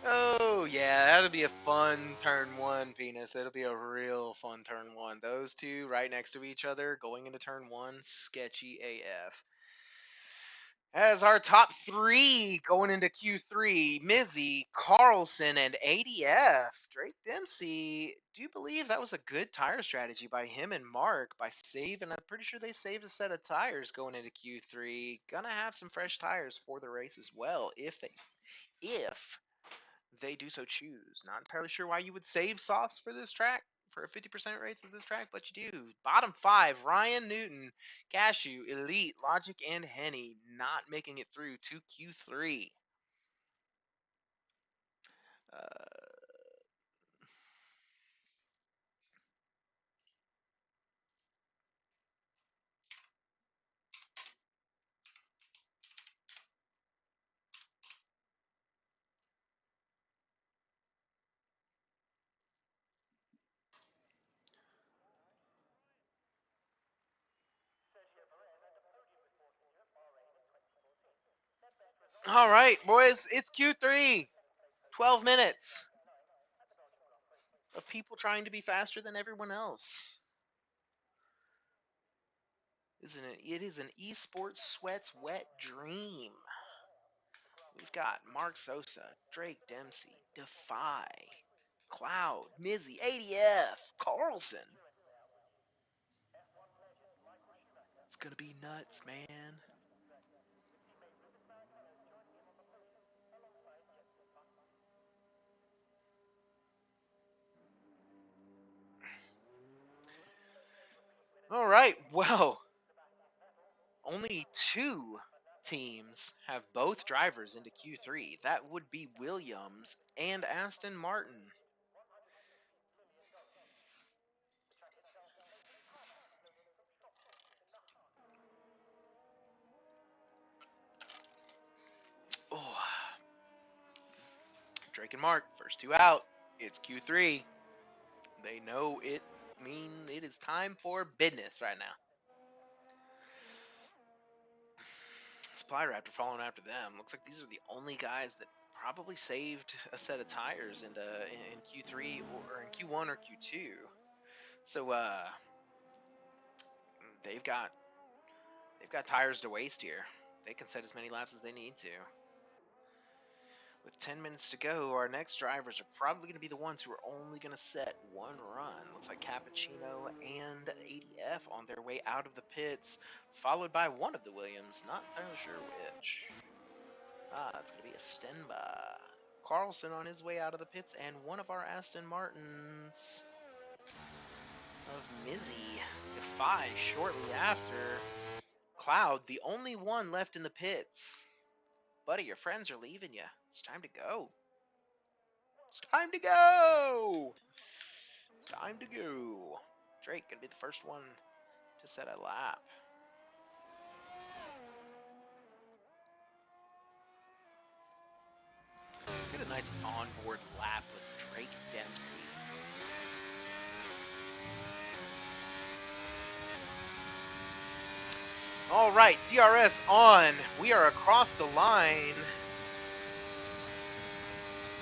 Oh yeah, that'll be a fun turn 1, Penis. It'll be a real fun turn 1. Those two right next to each other going into turn 1, sketchy AF. As our top 3 going into Q3, Mizzy, Carlson, and ADF. Drake Dempsey, do you believe that was a good tire strategy by him and Mark by saving? I'm pretty sure they saved a set of tires going into Q3. Gonna have some fresh tires for the race as well if they do so choose. Not entirely sure why you would save softs for this track, for a 50% race of this track, but you do. Bottom 5, Ryan Newton, Cashew, Elite, Logic, and Henny not making it through to Q3. All right, boys, it's Q3. 12 minutes of people trying to be faster than everyone else. Isn't it? It is an esports sweats wet dream. We've got Mark Sosa, Drake Dempsey, Defy, Cloud, Mizzy, ADF, Carlson. It's gonna be nuts, man. All right, well, Only 2 teams have both drivers into Q3. That would be Williams and Aston Martin. Oh, Drake and Mark, first 2 out. It's Q3. They know it means it is time for business right now. Supply Raptor following after them. Looks like these are the only guys that probably saved a set of tires in Q3 or in Q1 or Q2. So they've got tires to waste here. They can set as many laps as they need to. With 10 minutes to go, our next drivers are probably going to be the ones who are only going to set one run. Looks like Cappuccino and ADF on their way out of the pits, followed by one of the Williams. Not entirely sure which. It's going to be a Stenba. Carlson on his way out of the pits, and one of our Aston Martins of Mizzy. Defy shortly after. Cloud, the only one left in the pits. Buddy, your friends are leaving you. It's time to go. It's time to go! It's time to go. Drake gonna be the first one to set a lap. Get a nice onboard lap with Drake Dempsey. All right, DRS on. We are across the line.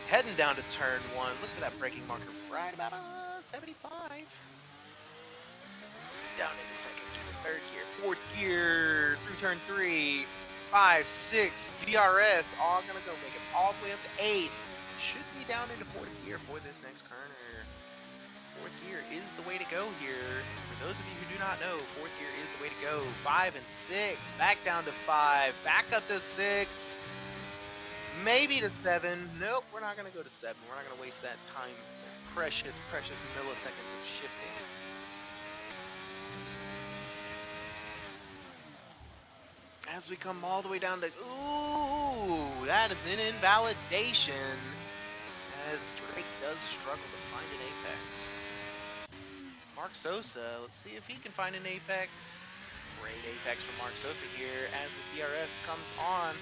Heading down to turn 1. Look for that braking marker right about 75. Down into second gear, third gear, fourth gear, through turn 3, 5, 6, DRS, all gonna go make it all the way up to 8. Should be down into fourth gear for this next corner. Fourth gear is the way to go here. For those of you who do not know, fourth gear is the way to go. 5 and 6, back down to 5, back up to 6, maybe to 7. Nope, we're not gonna go to 7. We're not gonna waste that time, precious milliseconds of shifting. As we come all the way down to, ooh, that is an invalidation, as Drake does struggle to find an apex. Mark Sosa, let's see if he can find an apex. Great apex from Mark Sosa here as the DRS comes on.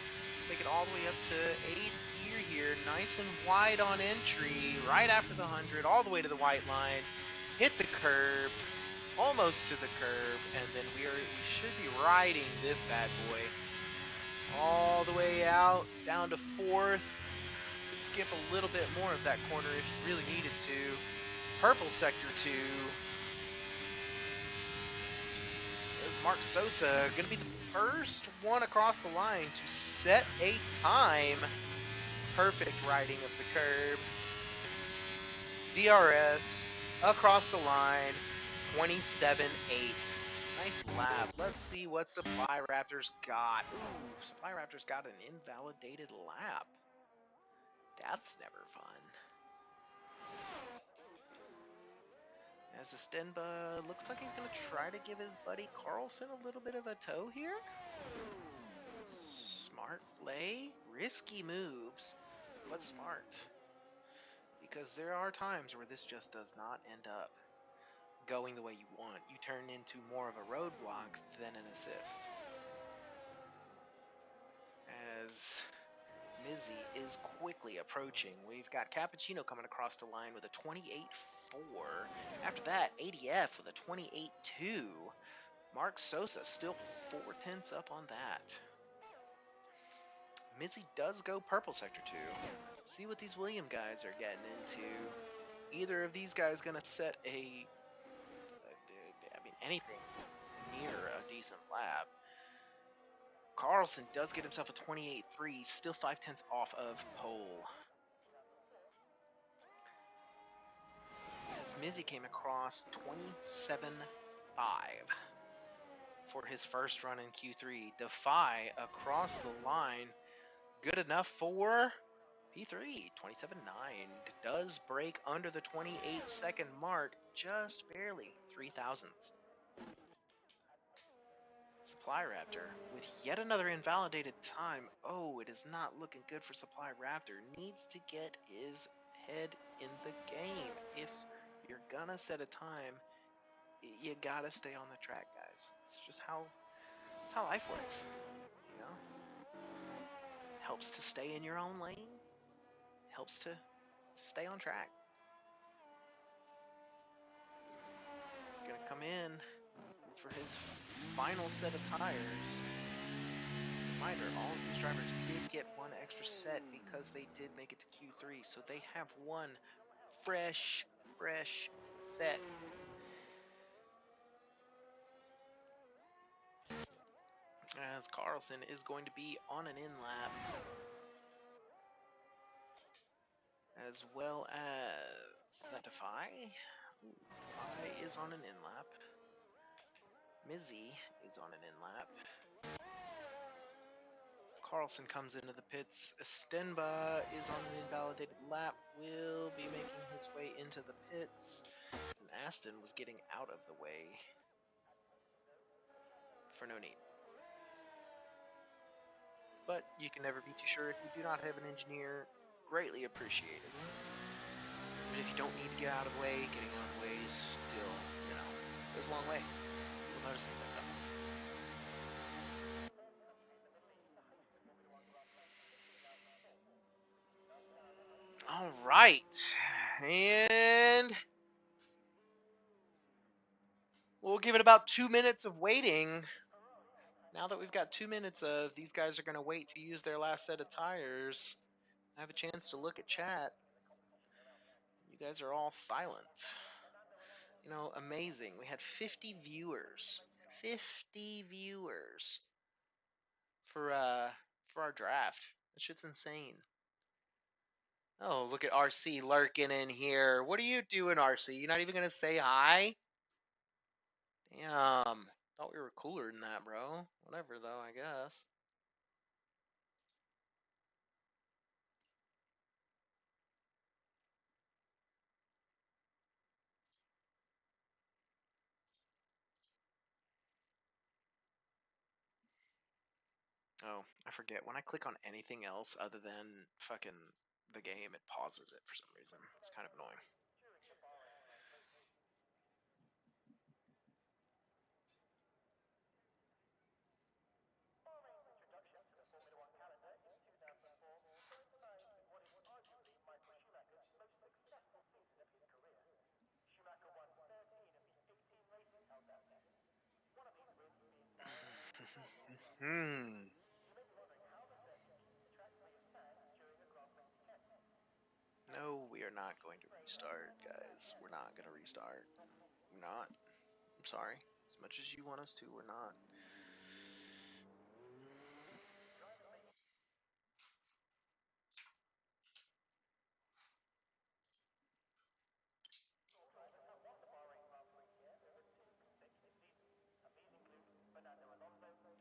Take it all the way up to 8th gear here, nice and wide on entry, right after the 100, all the way to the white line, hit the curb, almost to the curb, and then we should be riding this bad boy all the way out, down to 4th. Skip a little bit more of that corner if you really needed to. Purple sector 2. Is Mark Sosa going to be the first one across the line to set a time? Perfect riding of the curb. DRS across the line, 27.8. Nice lap. Let's see what Supply Raptors got. Ooh, Supply Raptors got an invalidated lap. That's never fun. As Estenba looks like he's going to try to give his buddy Carlson a little bit of a tow here. Smart play. Risky moves, but smart. Because there are times where this just does not end up going the way you want. You turn into more of a roadblock than an assist. As Mizzy is quickly approaching, we've got Cappuccino coming across the line with a 28.4. After that, ADF with a 28.2. Mark Sosa still 4 tenths up on that. Mizzy does go purple sector 2. See what these William guys are getting into. Either of these guys gonna set anything near a decent lap. Carlson does get himself a 28.3, still 5 tenths off of pole. As Mizzy came across 27.5 for his first run in Q3. Defy across the line, good enough for P3, 27.9. Does break under the 28-second mark, just barely, 3 thousandths. Supply Raptor with yet another invalidated time. Oh, it is not looking good for Supply Raptor. Needs to get his head in the game. If you're gonna set a time, you gotta stay on the track, guys. It's just it's how life works. You know, helps to stay in your own lane. Helps to stay on track. Gonna come in for his final set of tires. Reminder, all of these drivers did get one extra set because they did make it to Q3, so they have one fresh set. As Carlson is going to be on an in-lap, as well as, is that Defy? Defy is on an in-lap. Mizzy is on an in-lap. Carlson comes into the pits. Estenba is on an invalidated lap, will be making his way into the pits. And Aston was getting out of the way for no need. But you can never be too sure if you do not have an engineer. Greatly appreciated. But if you don't need to get out of the way, getting out of the way is still, goes a long way. You'll notice things like that. All right, and we'll give it about 2 minutes of waiting. Now that we've got 2 minutes of these guys are going to wait to use their last set of tires, I have a chance to look at chat. You guys are all silent. Amazing. We had 50 viewers. 50 viewers for our draft. That shit's insane. Oh, look at RC lurking in here. What are you doing, RC? You not even gonna say hi? Damn. Thought we were cooler than that, bro. Whatever, though, I guess. Oh, I forget. When I click on anything else other than fucking the game, it pauses it for some reason. It's kind of annoying. No, we are not going to restart, guys. We're not going to restart. We're not. I'm sorry. As much as you want us to, we're not.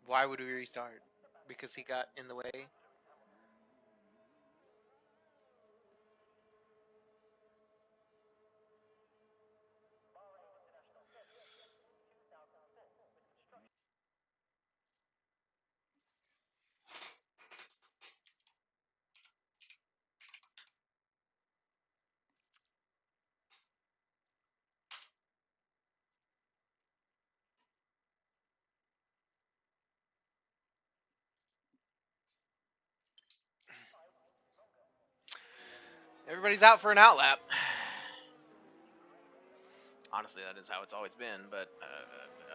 Why would we restart? Because he got in the way? Everybody's out for an outlap. Honestly, that is how it's always been, but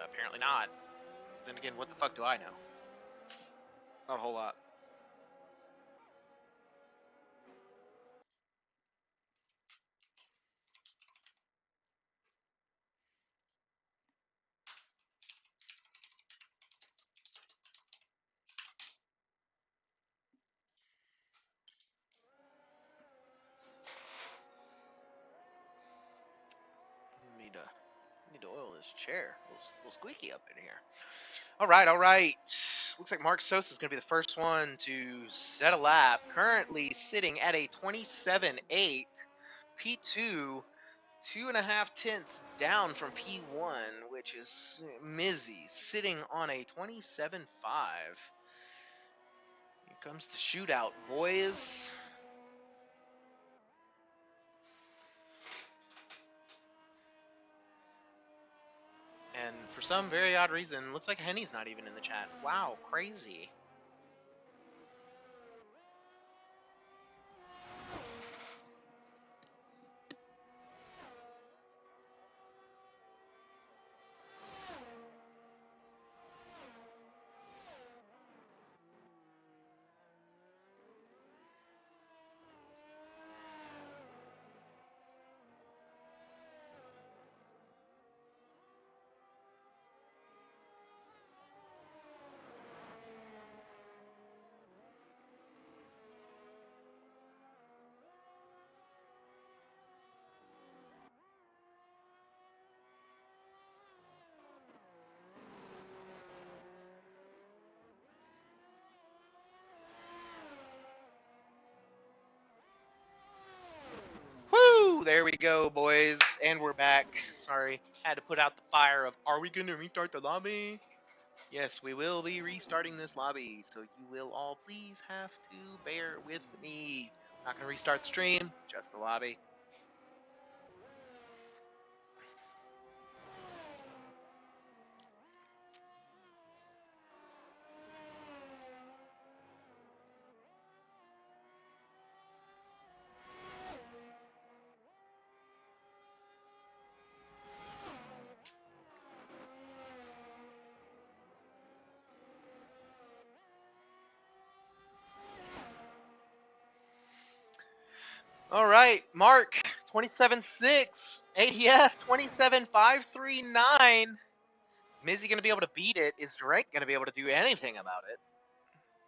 apparently not. Then again, what the fuck do I know? Not a whole lot. Need to oil this chair. A little squeaky up in here. All right. Looks like Mark Sosa is going to be the first one to set a lap. Currently sitting at a 27.8. P2 2.5 tenths down from P1, which is Mizzy, sitting on a 27.5. Here comes the shootout, boys. And for some very odd reason, looks like Henny's not even in the chat. Wow, crazy. Woo! There we go, boys. And we're back. Sorry, had to put out the fire of, are we going to restart the lobby? Yes, we will be restarting this lobby, so you will all please have to bear with me. Not going to restart the stream, just the lobby. All right, Mark, 27.6. ADF, 27.539. Is Mizzy going to be able to beat it? Is Drake going to be able to do anything about it?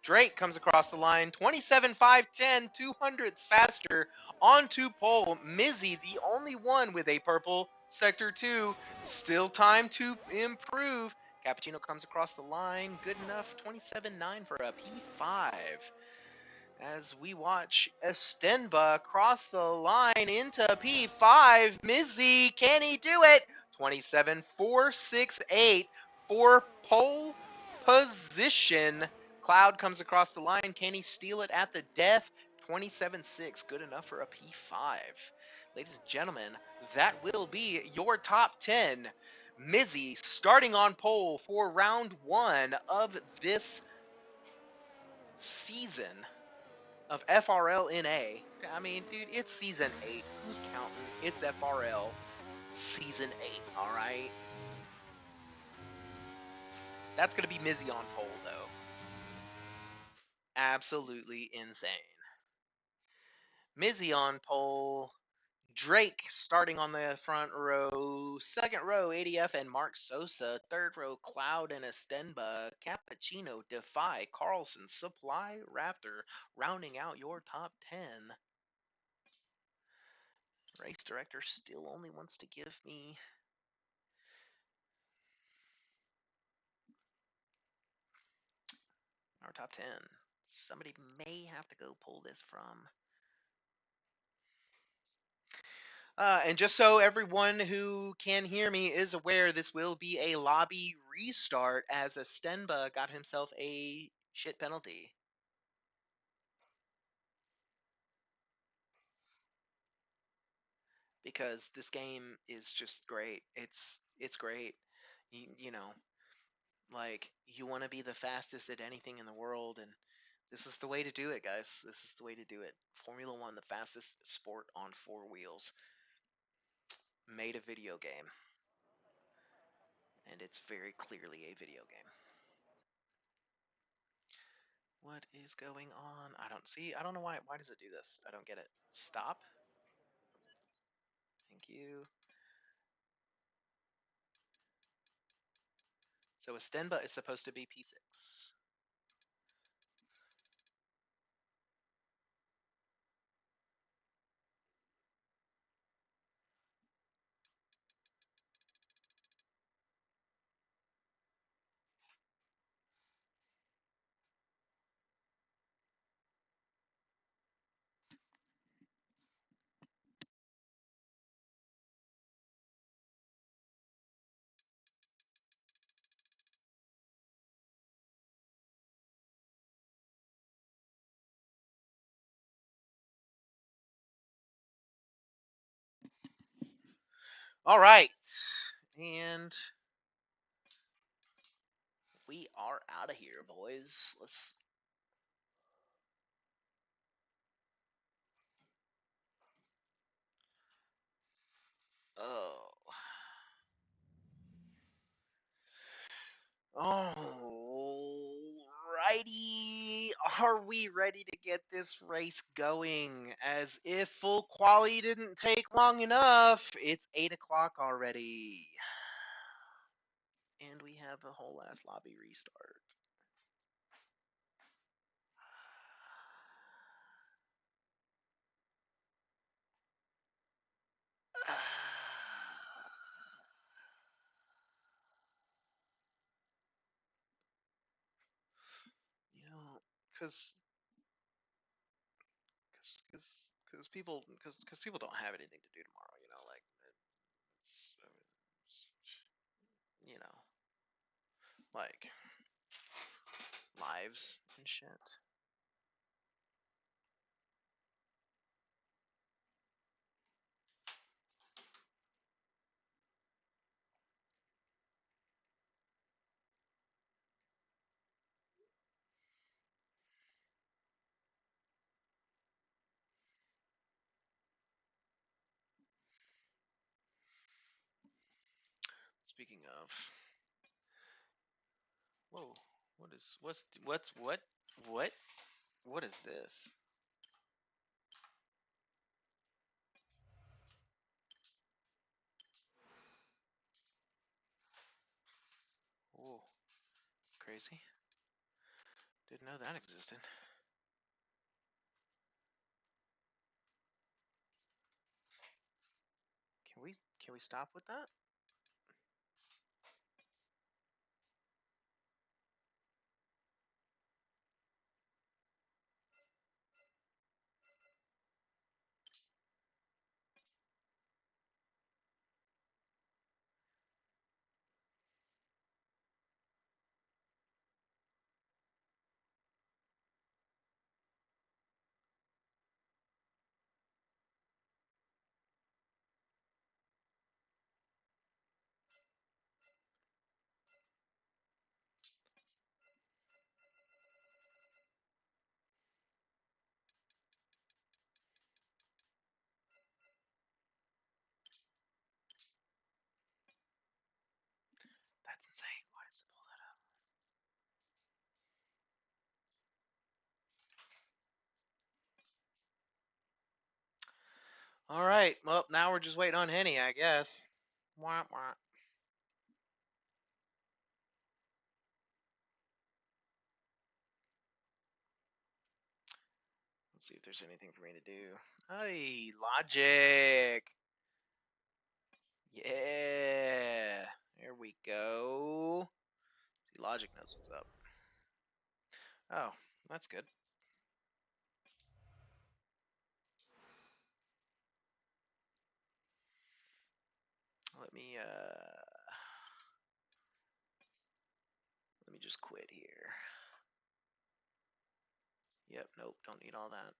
Drake comes across the line, 27.510, 200ths faster, onto pole. Mizzy, the only one with a purple. Sector 2, still time to improve. Cappuccino comes across the line, good enough, 27.9 for a P5. As we watch Estenba cross the line into P5, Mizzy, can he do it? 27.468 for pole position. Cloud comes across the line. Can he steal it at the death? 27.6, good enough for a P5. Ladies and gentlemen, that will be your top 10. Mizzy starting on pole for round 1 of this season of FRL-NA. I mean, dude, it's season 8. Who's counting? It's FRL season 8, alright? That's going to be Mizzy on pole, though. Absolutely insane. Mizzy on pole. Drake starting on the front row. Second row, ADF and Mark Sosa. Third row, Cloud and Estenba. Cappuccino, Defy, Carlson, Supply, Raptor. Rounding out your top 10. Race director still only wants to give me our top 10. Somebody may have to go pull this from. And just so everyone who can hear me is aware, this will be a lobby restart as Estenba got himself a shit penalty. Because this game is just great. It's great. You know, like, you want to be the fastest at anything in the world, and this is the way to do it, guys. This is the way to do it. Formula One, the fastest sport on 4 wheels, made a video game. And it's very clearly a video game. What is going on? I don't know why. Why does it do this? I don't get it. Stop. Thank you. So Estenba is supposed to be P6. All right. And we are out of here, boys. Let's. Oh. Alrighty. Are we ready to get this race going? As if full quali didn't take long enough. It's 8 o'clock already. And we have a whole ass lobby restart. You know, because because people don't have anything to do tomorrow. You know, like it's, you know, like lives and shit. Speaking of, whoa, what is this? Whoa, crazy. Didn't know that existed. Can we stop with that? That's insane. Why does it pull that up? All right. Well, now we're just waiting on Henny, I guess. Wah, wah. Let's see if there's anything for me to do. Hey, logic. Yeah. There we go. See, logic knows what's up. Oh, that's good. Let me just quit here. Yep, nope, don't need all that.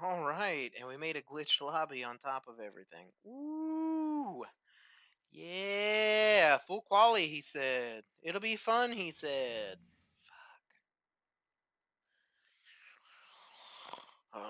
All right, and we made a glitched lobby on top of everything. Ooh, yeah, full quality, he said. It'll be fun, he said. Fuck.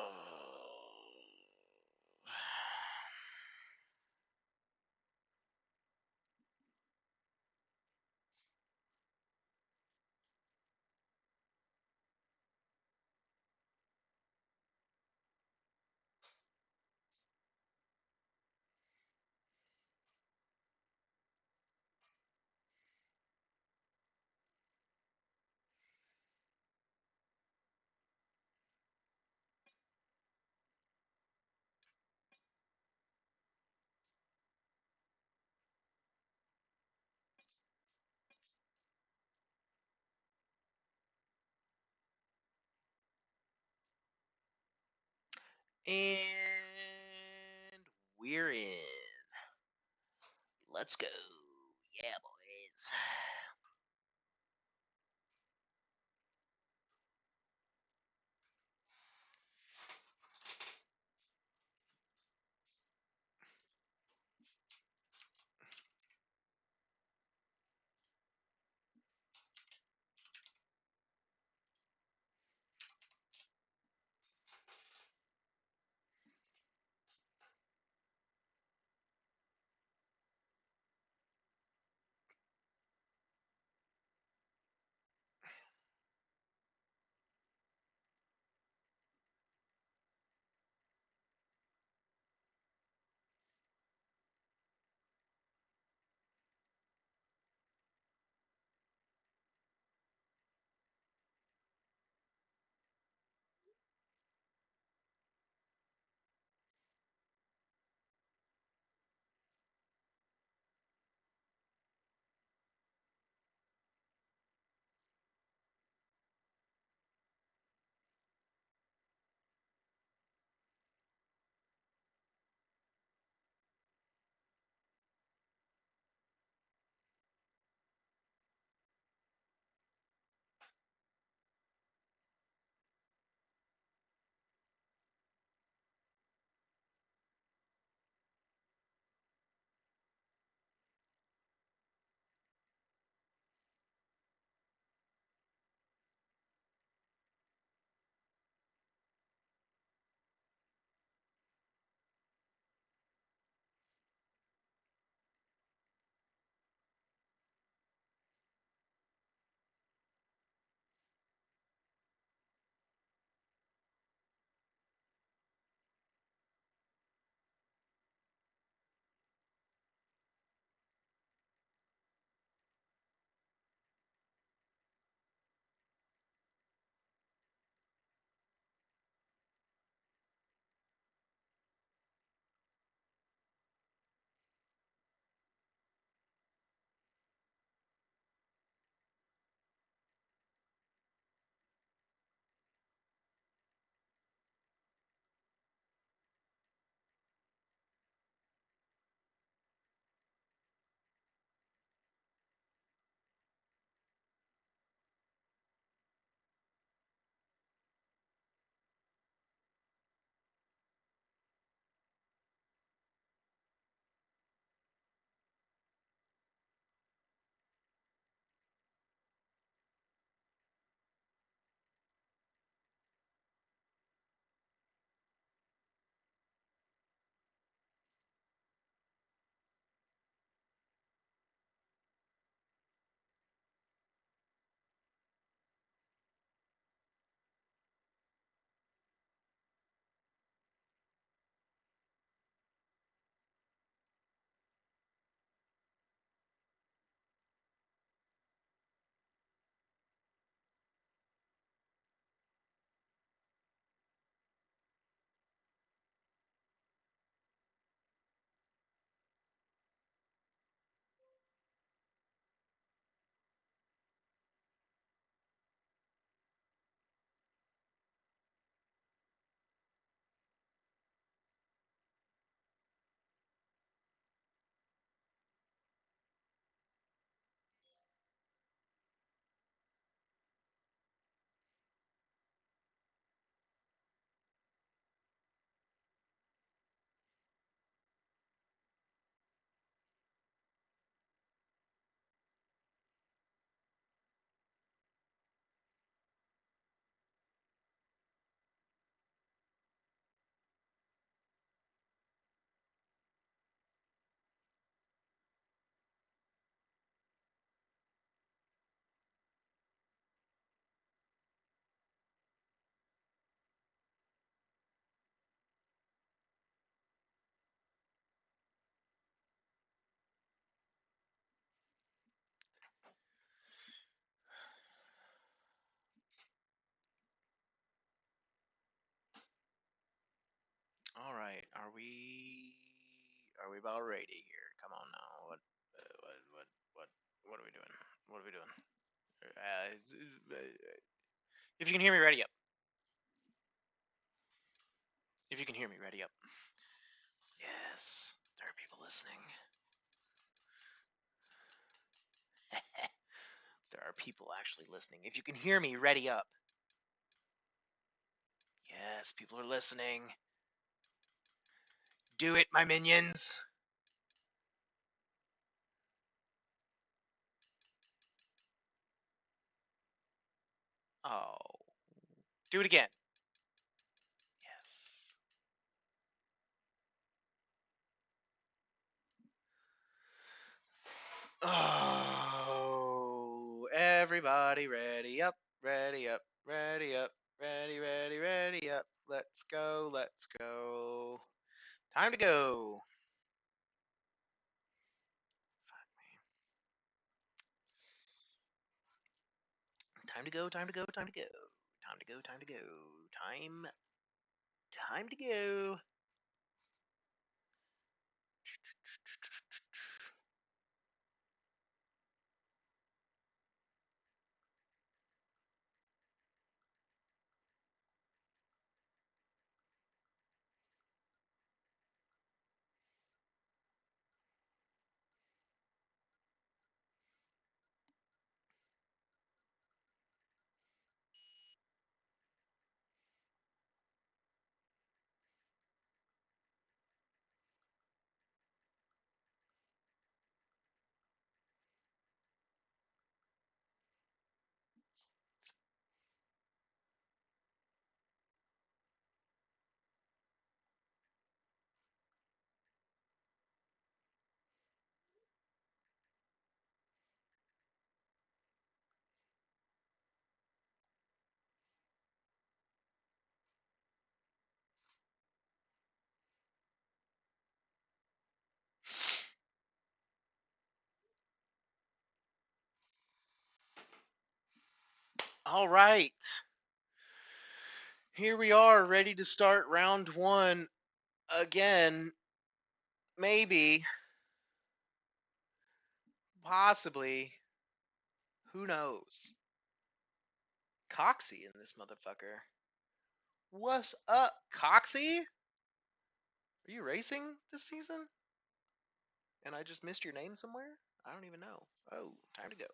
And we're in. Let's go. Yeah, boys. All right, are we about ready here? Come on now. What are we doing? What are we doing? If you can hear me, ready up. If you can hear me. people actually listening. If you can hear me, ready up. Yes, people are listening. Do it, my minions. Oh. Do it again. Yes. Oh. Everybody ready up, ready up, ready up, ready, ready, ready up. Let's go, let's go. Time to go. Time to go, time to go, time to go. Time to go, time to go. Time to go. All right. Here we are, ready to start round one again. Maybe. Possibly. Who knows? Coxie in this motherfucker. What's up, Coxie? Are you racing this season? And I just missed your name somewhere? I don't even know. Oh, time to go.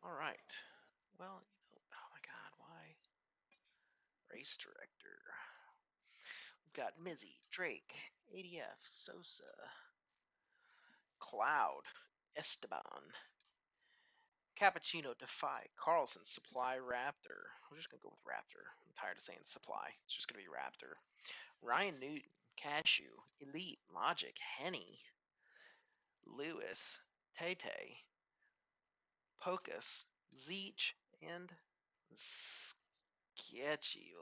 All right. Well, oh my god, why? Race director. We've got Mizzy, Drake, ADF, Sosa, Cloud, Esteban, Cappuccino, Defy, Carlson, Supply, Raptor. We're just going to go with Raptor. I'm tired of saying Supply. It's just going to be Raptor. Ryan Newton, Cashew, Elite, Logic, Henny, Lewis, Tay Tay, Pocus, Zeech, and Sketchy.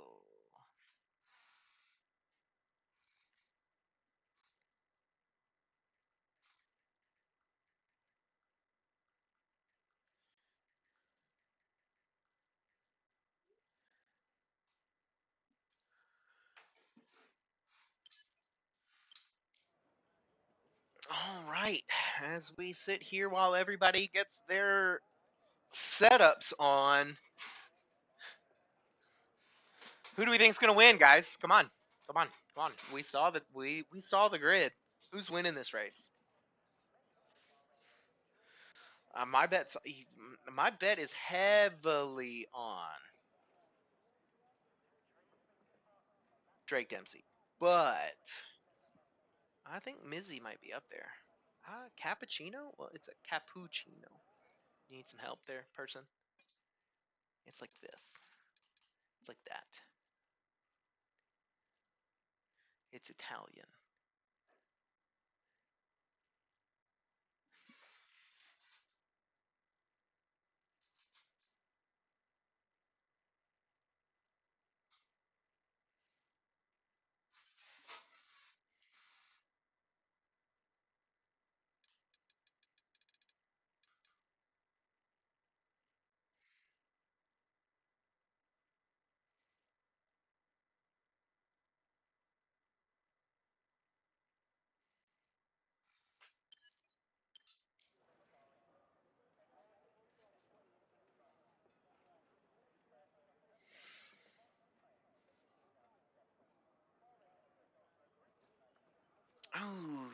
All right. As we sit here while everybody gets their setups on, who do we think's gonna win, guys? Come on, come on, come on. We saw that we saw the grid. Who's winning this race? My bet is heavily on Drake Dempsey, but I think Mizzy might be up there. Cappuccino? Well, it's a cappuccino. You need some help there, person? It's like this. It's like that. It's Italian. Oh,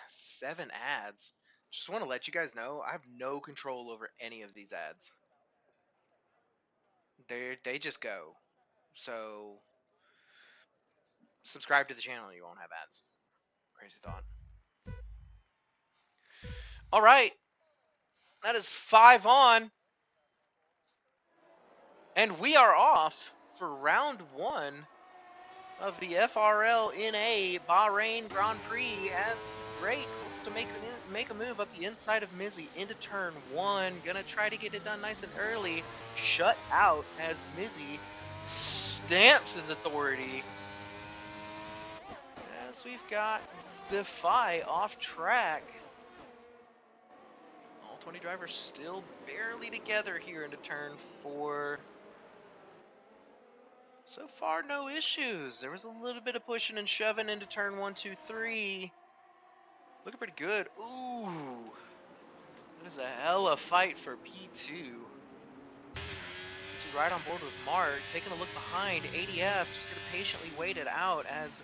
7 ads. Just want to let you guys know I have no control over any of these ads. They just go. So subscribe to the channel, you won't have ads. Crazy thought. All right, that is 5 on, and we are off for round 1 of the FRL-NA Bahrain Grand Prix as Drake looks to make a move up the inside of Mizzy into turn 1. Gonna try to get it done nice and early. Shut out as Mizzy stamps his authority. As we've got Defy off track. All 20 drivers still barely together here into turn 4. So far, no issues. There was a little bit of pushing and shoving into turn 1, 2, 3. Looking pretty good. Ooh. That is a hella fight for P2. So right on board with Mark. Taking a look behind. ADF just going to patiently wait it out as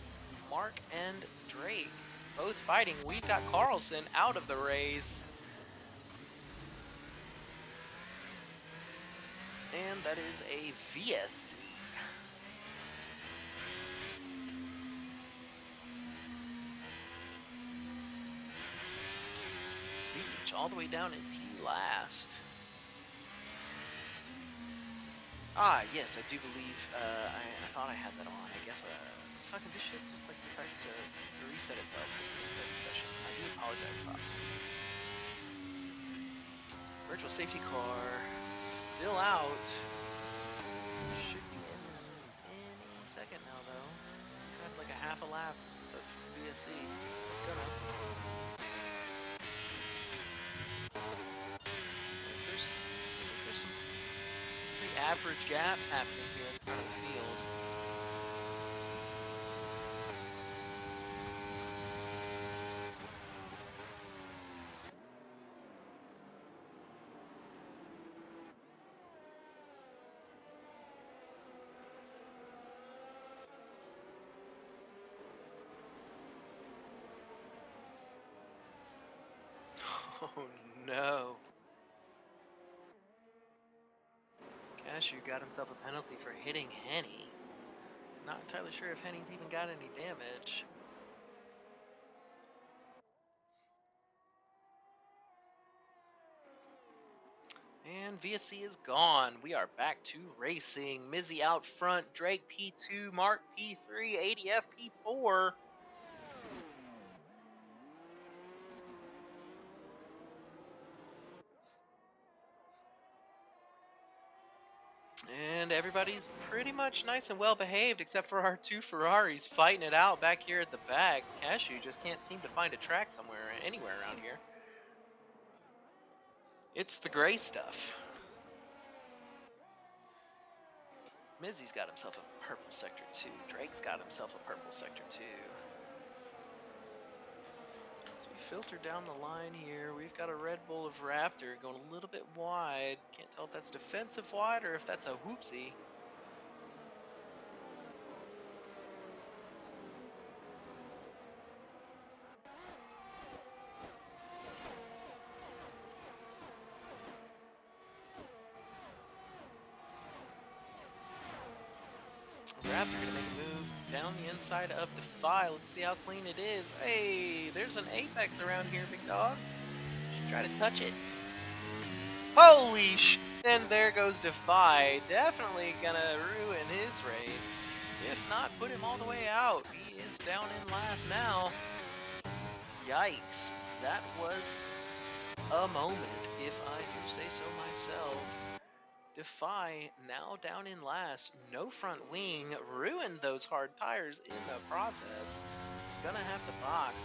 Mark and Drake both fighting. We've got Carlson out of the race. And that is a VSC. Siege all the way down in P last. Ah, yes, I do believe, I thought I had that on. I guess, fucking this shit just, like, decides to reset itself every session. I do apologize, Bob. Virtual safety car, still out. Should be in any second now, though. Got, like, a half a lap of VSC. Let's go now. There's some pretty average gaps happening here in front of the field. Oh no. Cashew got himself a penalty for hitting Henny. Not entirely sure if Henny's even got any damage. And VSC is gone. We are back to racing. Mizzy out front. Drake P2. Mark P3. ADF P4. And everybody's pretty much nice and well behaved except for our 2 Ferraris fighting it out back here at the back. Cashew just can't seem to find a track anywhere around here. It's the gray stuff. Mizzy's got himself a purple sector 2. Drake's got himself a purple sector 2. As we filter down the line here, we've got a Red Bull of Raptor going a little bit wide. Can't tell if that's defensive wide or if that's a whoopsie. Raptor gonna make a move down the inside of Defy. Let's see how clean it is. Hey, there's an Apex around here, big dog. Should try to touch it. Holy sh! And there goes Defy. Definitely gonna ruin his race. If not, put him all the way out. He is down in last now. Yikes. That was a moment, if I do say so myself. Defy now down in last, no front wing, ruined those hard tires in the process. Gonna have to box.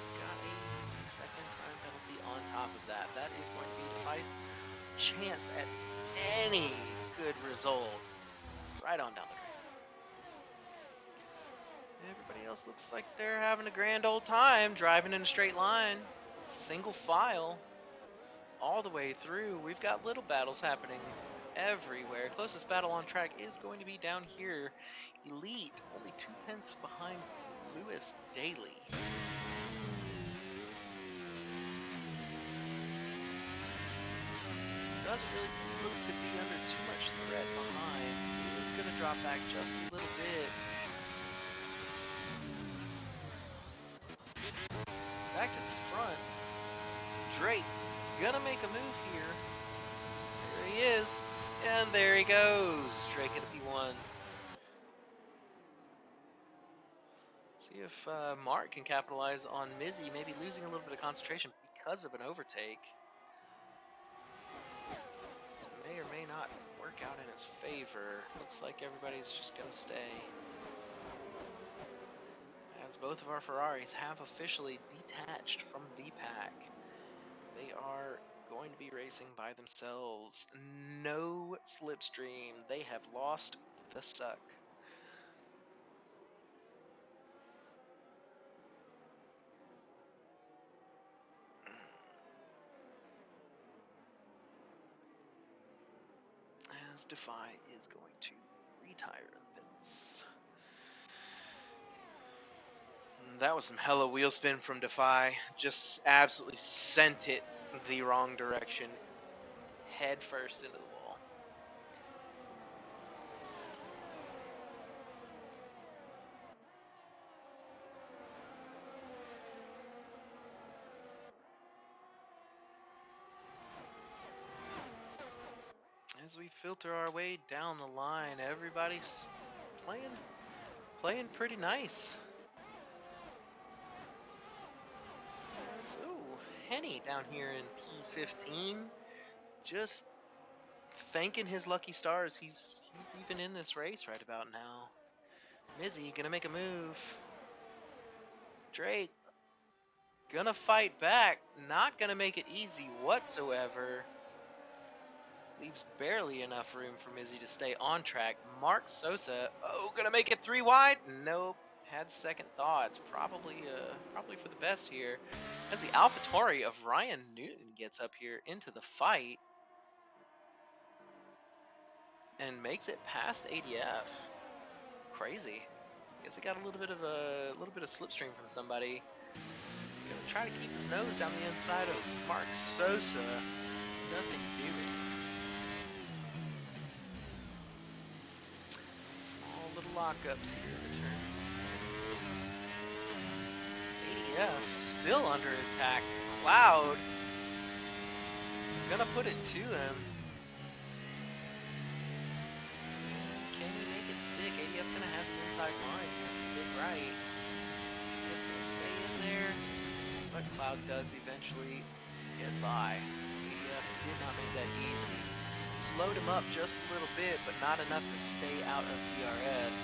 He's got a second time penalty on top of that. That is going to be Defy's chance at any good result. Right on down the drain. Everybody else looks like they're having a grand old time driving in a straight line. Single file. All the way through. We've got little battles happening everywhere. Closest battle on track is going to be down here. Elite, only 2/10 behind Lewis Daly. doesn't really look to be under too much threat behind. He is going to drop back just a little bit. Back to the front. Drake gonna make a move here. There he is. And there he goes. Drake into P1. See if Mark can capitalize on Mizzy maybe losing a little bit of concentration because of an overtake. This may or may not work out in his favor. Looks like everybody's just gonna stay. As both of our Ferraris have officially detached from the pack. They are going to be racing by themselves. No slipstream. They have lost the suck. As Defy is going to retire the pits. That was some hella wheel spin from Defy. Just absolutely sent it the wrong direction. Head first into the wall. As we filter our way down the line, everybody's playing pretty nice. So, Henny down here in P15, just thanking his lucky stars. He's even in this race right about now. Mizzy gonna make a move. Drake gonna fight back. Not gonna make it easy whatsoever. Leaves barely enough room for Mizzy to stay on track. Mark Sosa, gonna make it 3 wide? Nope. Had second thoughts. Probably for the best here. As the AlphaTauri of Ryan Newton gets up here into the fight and makes it past ADF. Crazy. Guess he got a little bit of slipstream from somebody. Gonna try to keep his nose down the inside of Mark Sosa. Nothing doing. Small little lockups here in the turn. ADF still under attack. Cloud gonna put it to him. Can he make it stick? ADF's gonna have the inside line. He did right. It's gonna stay in there. But Cloud does eventually get by. ADF did not make that easy. Slowed him up just a little bit, but not enough to stay out of DRS.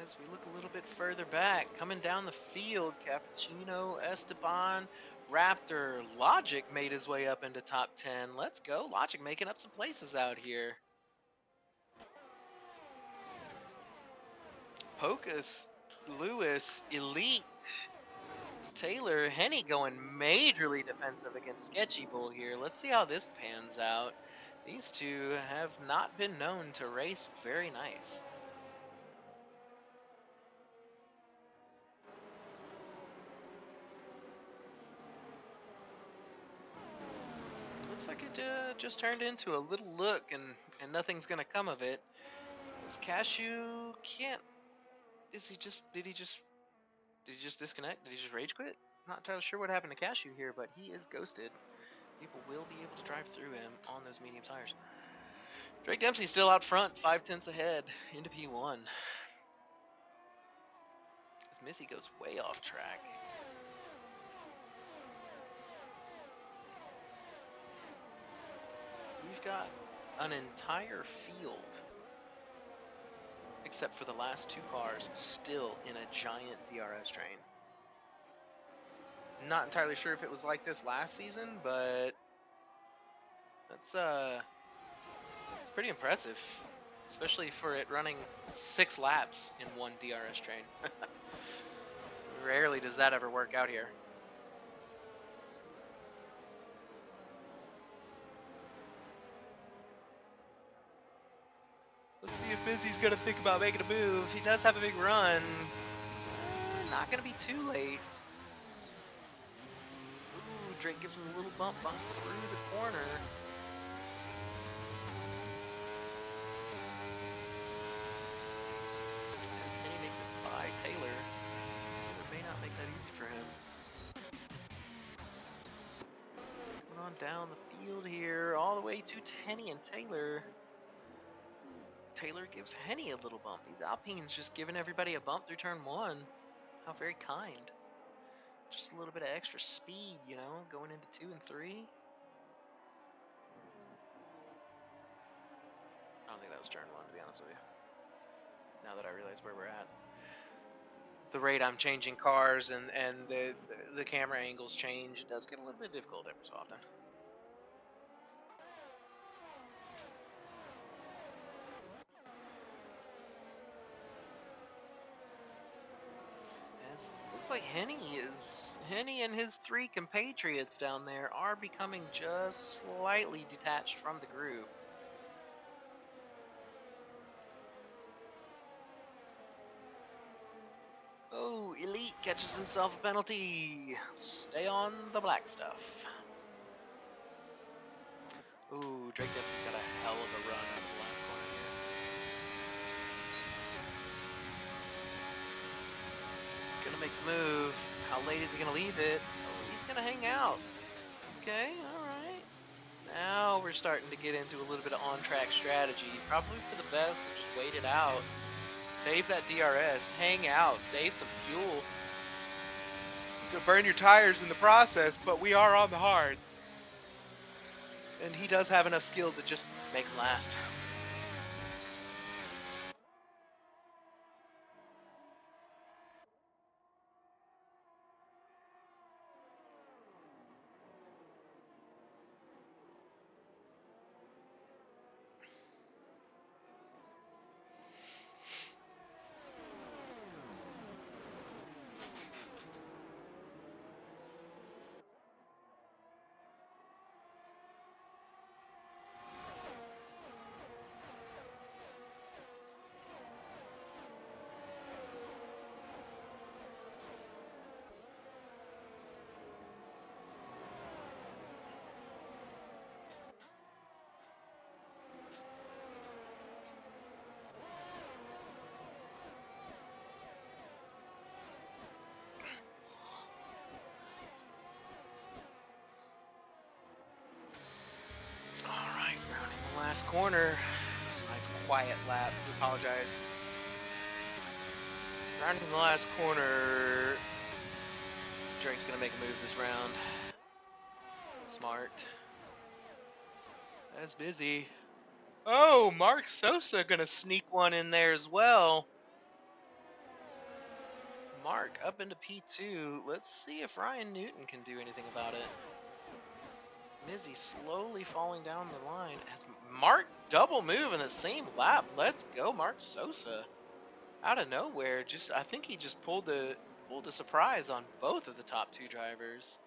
As we look a little bit further back, coming down the field, Cappuccino, Esteban, Raptor, Logic made his way up into top 10. Let's go. Logic making up some places out here. Pocus, Lewis, Elite, Taylor, Henny going majorly defensive against Sketchy Bull here. Let's see how this pans out. These two have not been known to race very nice. Looks like it just turned into a little look, and nothing's gonna come of it. This Cashew can't. Did he just disconnect? Did he just rage quit? Not entirely sure what happened to Cashew here, but he is ghosted. People will be able to drive through him on those medium tires. Drake Dempsey's still out front, 5/10 ahead into P1. As Missy goes way off track. We've got an entire field, except for the last 2 cars, still in a giant DRS train. Not entirely sure if it was like this last season, but it's pretty impressive, especially for it running 6 laps in one DRS train. Rarely does that ever work out here. Let's see if Busy's gonna think about making a move. He does have a big run. Not gonna be too late. Ooh, Drake gives him a little bump through the corner. As Henny makes it by Taylor. Taylor may not make that easy for him. Going on down the field here, all the way to Henny and Taylor. Taylor gives Henny a little bump. These Alpines just giving everybody a bump through turn 1. How very kind. Just a little bit of extra speed, you know, going into 2 and 3. I don't think that was turn 1, to be honest with you. Now that I realize where we're at. The rate I'm changing cars and the camera angles change, it does get a little bit difficult every so often. It looks like Henny and his 3 compatriots down there are becoming just slightly detached from the group. Oh, Elite catches himself a penalty. Stay on the black stuff. Ooh, Drake Dempsey's got a hell of a run out of the last corner here. Gonna make the move. How late is he gonna leave it? Oh, he's gonna hang out. Okay, alright. Now we're starting to get into a little bit of on-track strategy. Probably for the best to just wait it out. Save that DRS. Hang out. Save some fuel. You could burn your tires in the process, but we are on the hards. And he does have enough skill to just make them last. Alright, rounding the last corner. It's a nice quiet lap. I apologize. Rounding the last corner. Drake's gonna make a move this round. Smart. That's busy. Oh, Mark Sosa gonna sneak one in there as well. Mark up into P2. Let's see if Ryan Newton can do anything about it. Mizzy slowly falling down the line. Has Mark double move in the same lap? Let's go, Mark Sosa. Out of nowhere, I think he just pulled a surprise on both of the top 2 drivers.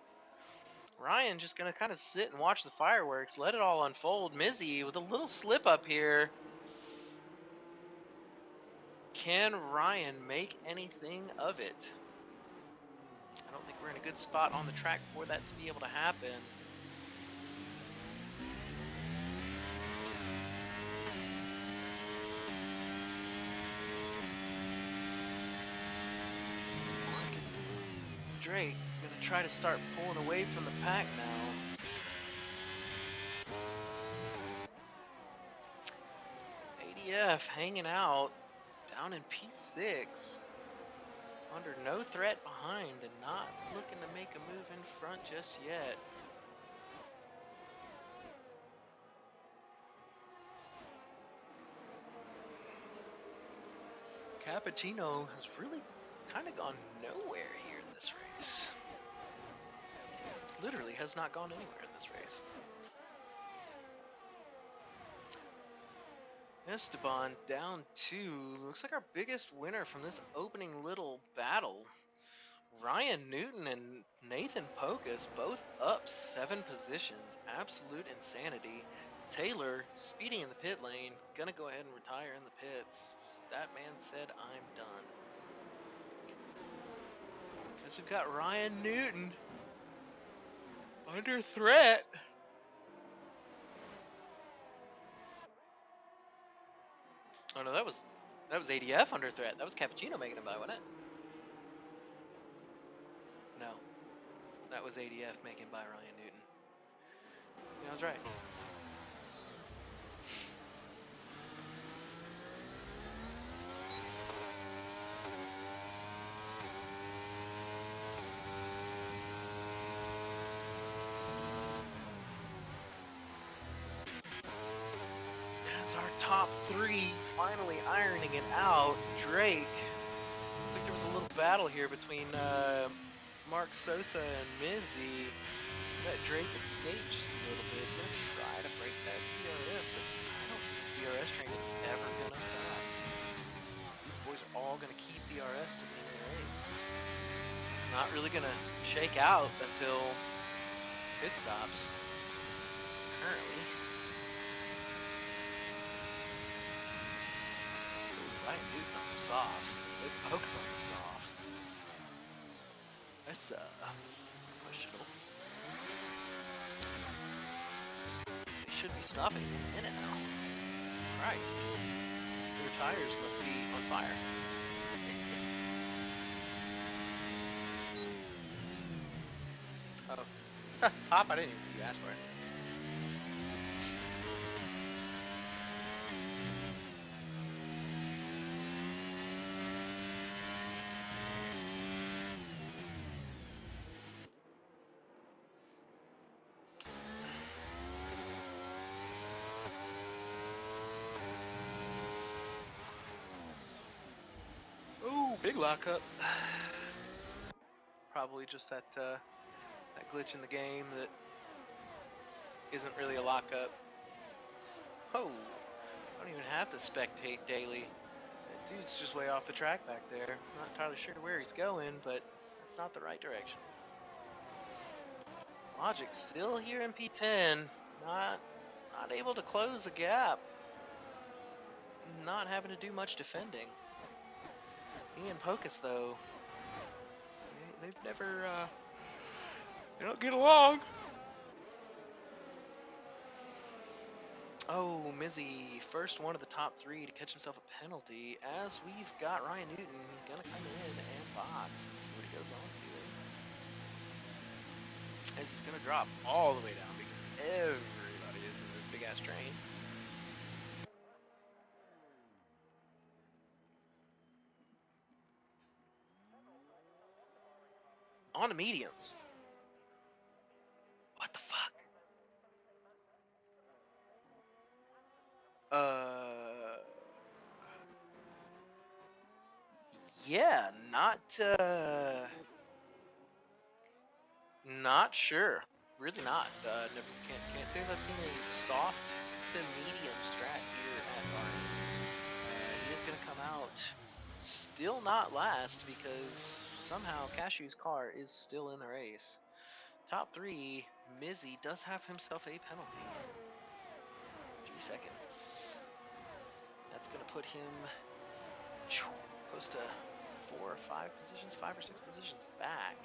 Ryan just gonna kind of sit and watch the fireworks, let it all unfold. Mizzy with a little slip up here. Can Ryan make anything of it? I don't think we're in a good spot on the track for that to be able to happen. Drake gonna try to start pulling away from the pack now. ADF hanging out down in P6. Under no threat behind and not looking to make a move in front just yet. Cappuccino has really kind of gone nowhere here in this race. Literally has not gone anywhere in this race. Esteban down 2. Looks like our biggest winner from this opening little battle. Ryan Newton and Nathan Pocus both up 7 positions. Absolute insanity. Taylor speeding in the pit lane. Gonna go ahead and retire in the pits. That man said, I'm done. As we've got Ryan Newton Under threat. Oh no, that was ADF under threat. That was Cappuccino making it by, wasn't it? No, that was ADF making by Ryan Newton. Yeah, I was right. That's our top three finally ironing it out. Drake. Looks like there was a little battle here between Mark Sosa and Mizzy. Let Drake escape just a little bit. Gonna try to break that DRS, but I don't think this DRS train is ever gonna stop. These boys are all gonna keep DRS to the end of the race. Not really gonna shake out until pit stops. Currently. Ryan Newton on some softs. They focus on some softs. That's questionable. They should be stopping in a minute now. Christ. Their tires must be on fire. Oh. Pop, I didn't even see you ask for it. Oh, big lockup. Probably just that that glitch in the game that isn't really a lockup. Oh, I don't even have to spectate daily. That dude's just way off the track back there. I'm not entirely sure where he's going, but that's not the right direction. Logic still here in P10, not able to close the gap. Not having to do much defending. He and Pocus though, they've never they don't get along. Oh, Mizzy, first one of the top three to catch himself a penalty, as we've got Ryan Newton gonna come in and box. Let's see what he goes on to. As he's gonna drop all the way down because everybody is in this big ass train. On the mediums. What the fuck? Yeah, not sure. Really not. Never can't say I've seen a soft to medium strat here at Bahrain. He is gonna come out still not last because somehow Cashew's car is still in the race. Top three, Mizzy does have himself a penalty. 3 seconds. That's gonna put him close to 4 or 5 positions, 5 or 6 positions back.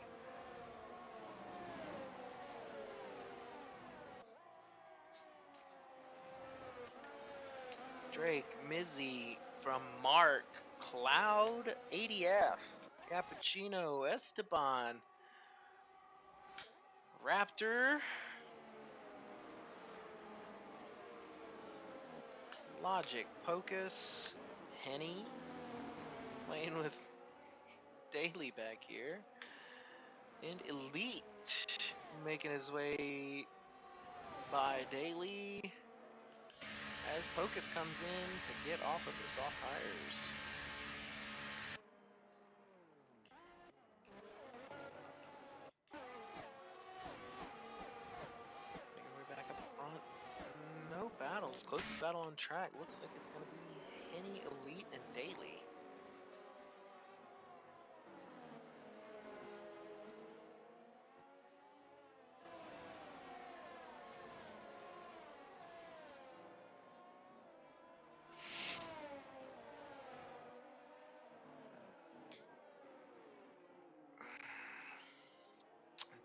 Drake, Mizzy from Mark, Cloud, ADF, Cappuccino, Esteban, Raptor, Logic, Pocus, Henny, playing with Daily back here, and Elite making his way by Daily as Pocus comes in to get off of the soft tires. Making our way back up front. No battles. Closest battle on track looks like it's going to be Henny, Elite, and Daily.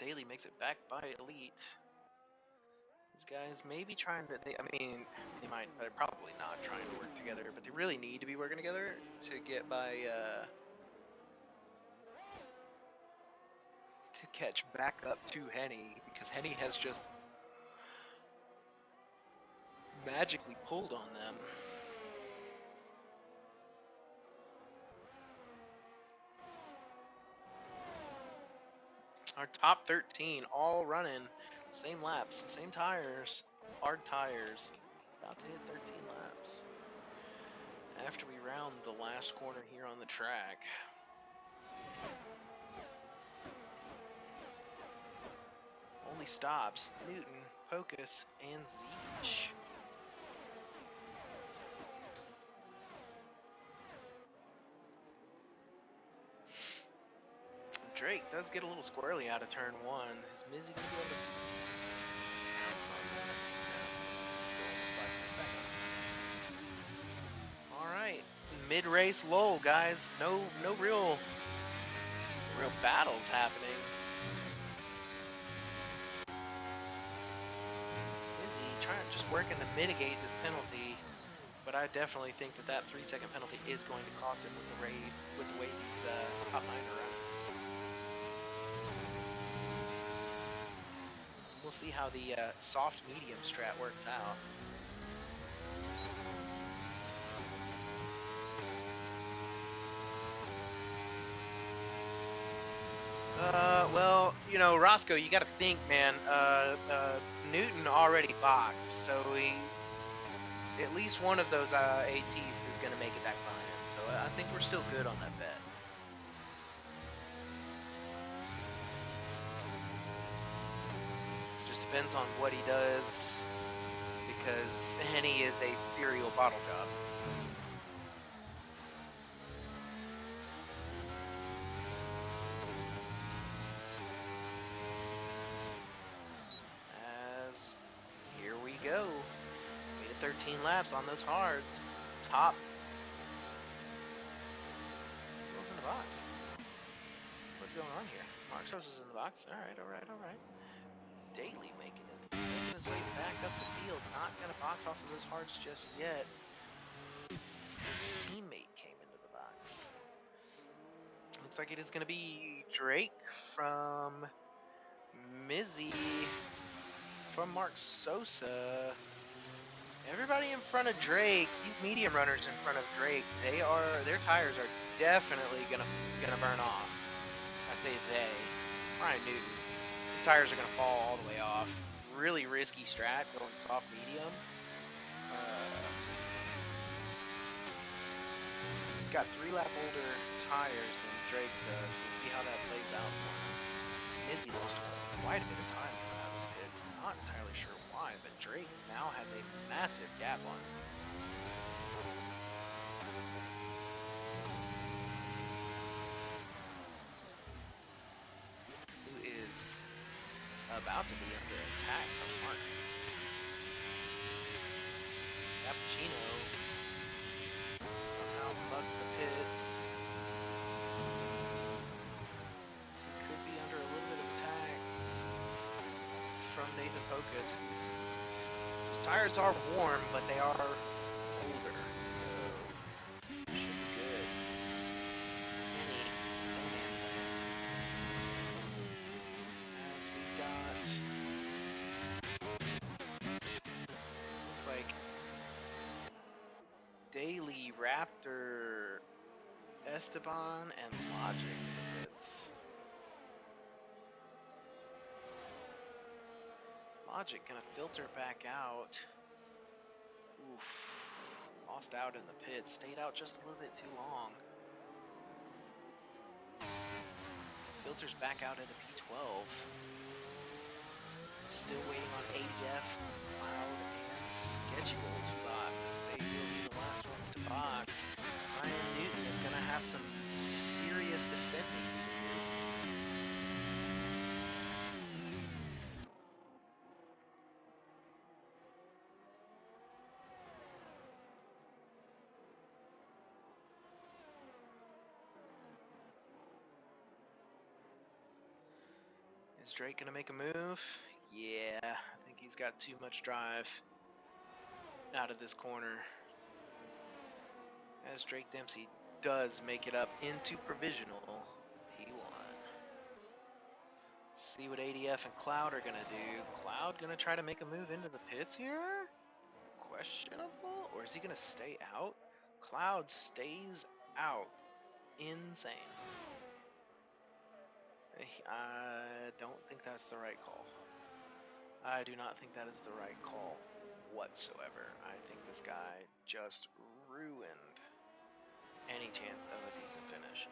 Daly makes it back by Elite. These guys may be trying to. They're probably not trying to work together, but they really need to be working together to get by. To catch back up to Henny, because Henny has just magically pulled on them. Our top 13 all running same laps, same tires, hard tires, about to hit 13 laps after we round the last corner here on the track. Only stops Newton, Pocus, and Zeech. Drake does get a little squirrely out of turn 1. Is Mizzy going to be able to pounce on that? Still almost 5 seconds. Alright, mid-race lull, guys. No real battles happening. Mizzy just working to mitigate this penalty, but I definitely think that 3-second penalty is going to cost him with the way these top 9 are running. We'll see how the soft medium strat works out. Well, you know, Roscoe, you got to think, man. Newton already boxed, so at least one of those ATs is going to make it back behind him. So I think we're still good on that bet. Depends on what he does, because Henny is a serial bottle job. As here we go. Made it 13 laps on those hards. Top. Who's in the box? What's going on here? Mark Sosa is in the box. All right. Daly making his way back up the field. Not going to box off of those hards just yet. His teammate came into the box. Looks like it is going to be Drake from Mizzy from Mark Sosa. Everybody in front of Drake. These medium runners in front of Drake. Their tires are definitely gonna burn off. I say they. Brian Newton. Tires are going to fall all the way off. Really risky strat going soft medium. He's got 3 lap older tires than Drake does. We'll see how that plays out for him. Mizzy lost quite a bit of time coming out of the pits. Not entirely sure why, but Drake now has a massive gap on him. About to be under attack from Mark. Cappuccino somehow bugs the pits. He could be under a little bit of attack from Nathan Pocus. His tires are warm, but they are older, so should be good. Henny, no man's land. As we got, looks like Daly, Raptor, Esteban, and Logic hits. Logic gonna filter back out. Oof. Lost out in the pits. Stayed out just a little bit too long. Filters back out at a P12. Still waiting on ADF, Cloud, and Schedule to box. They will be the last ones to box. Ryan Newton is going to have some serious defending to do. Is Drake gonna make a move? Yeah, I think he's got too much drive out of this corner. As Drake Dempsey does make it up into provisional P1. See what ADF and Cloud are gonna do. Cloud gonna try to make a move into the pits here? Questionable? Or is he gonna stay out? Cloud stays out. Insane. I don't think that's the right call. I do not think that is the right call whatsoever. I think this guy just ruined any chance of a decent finish.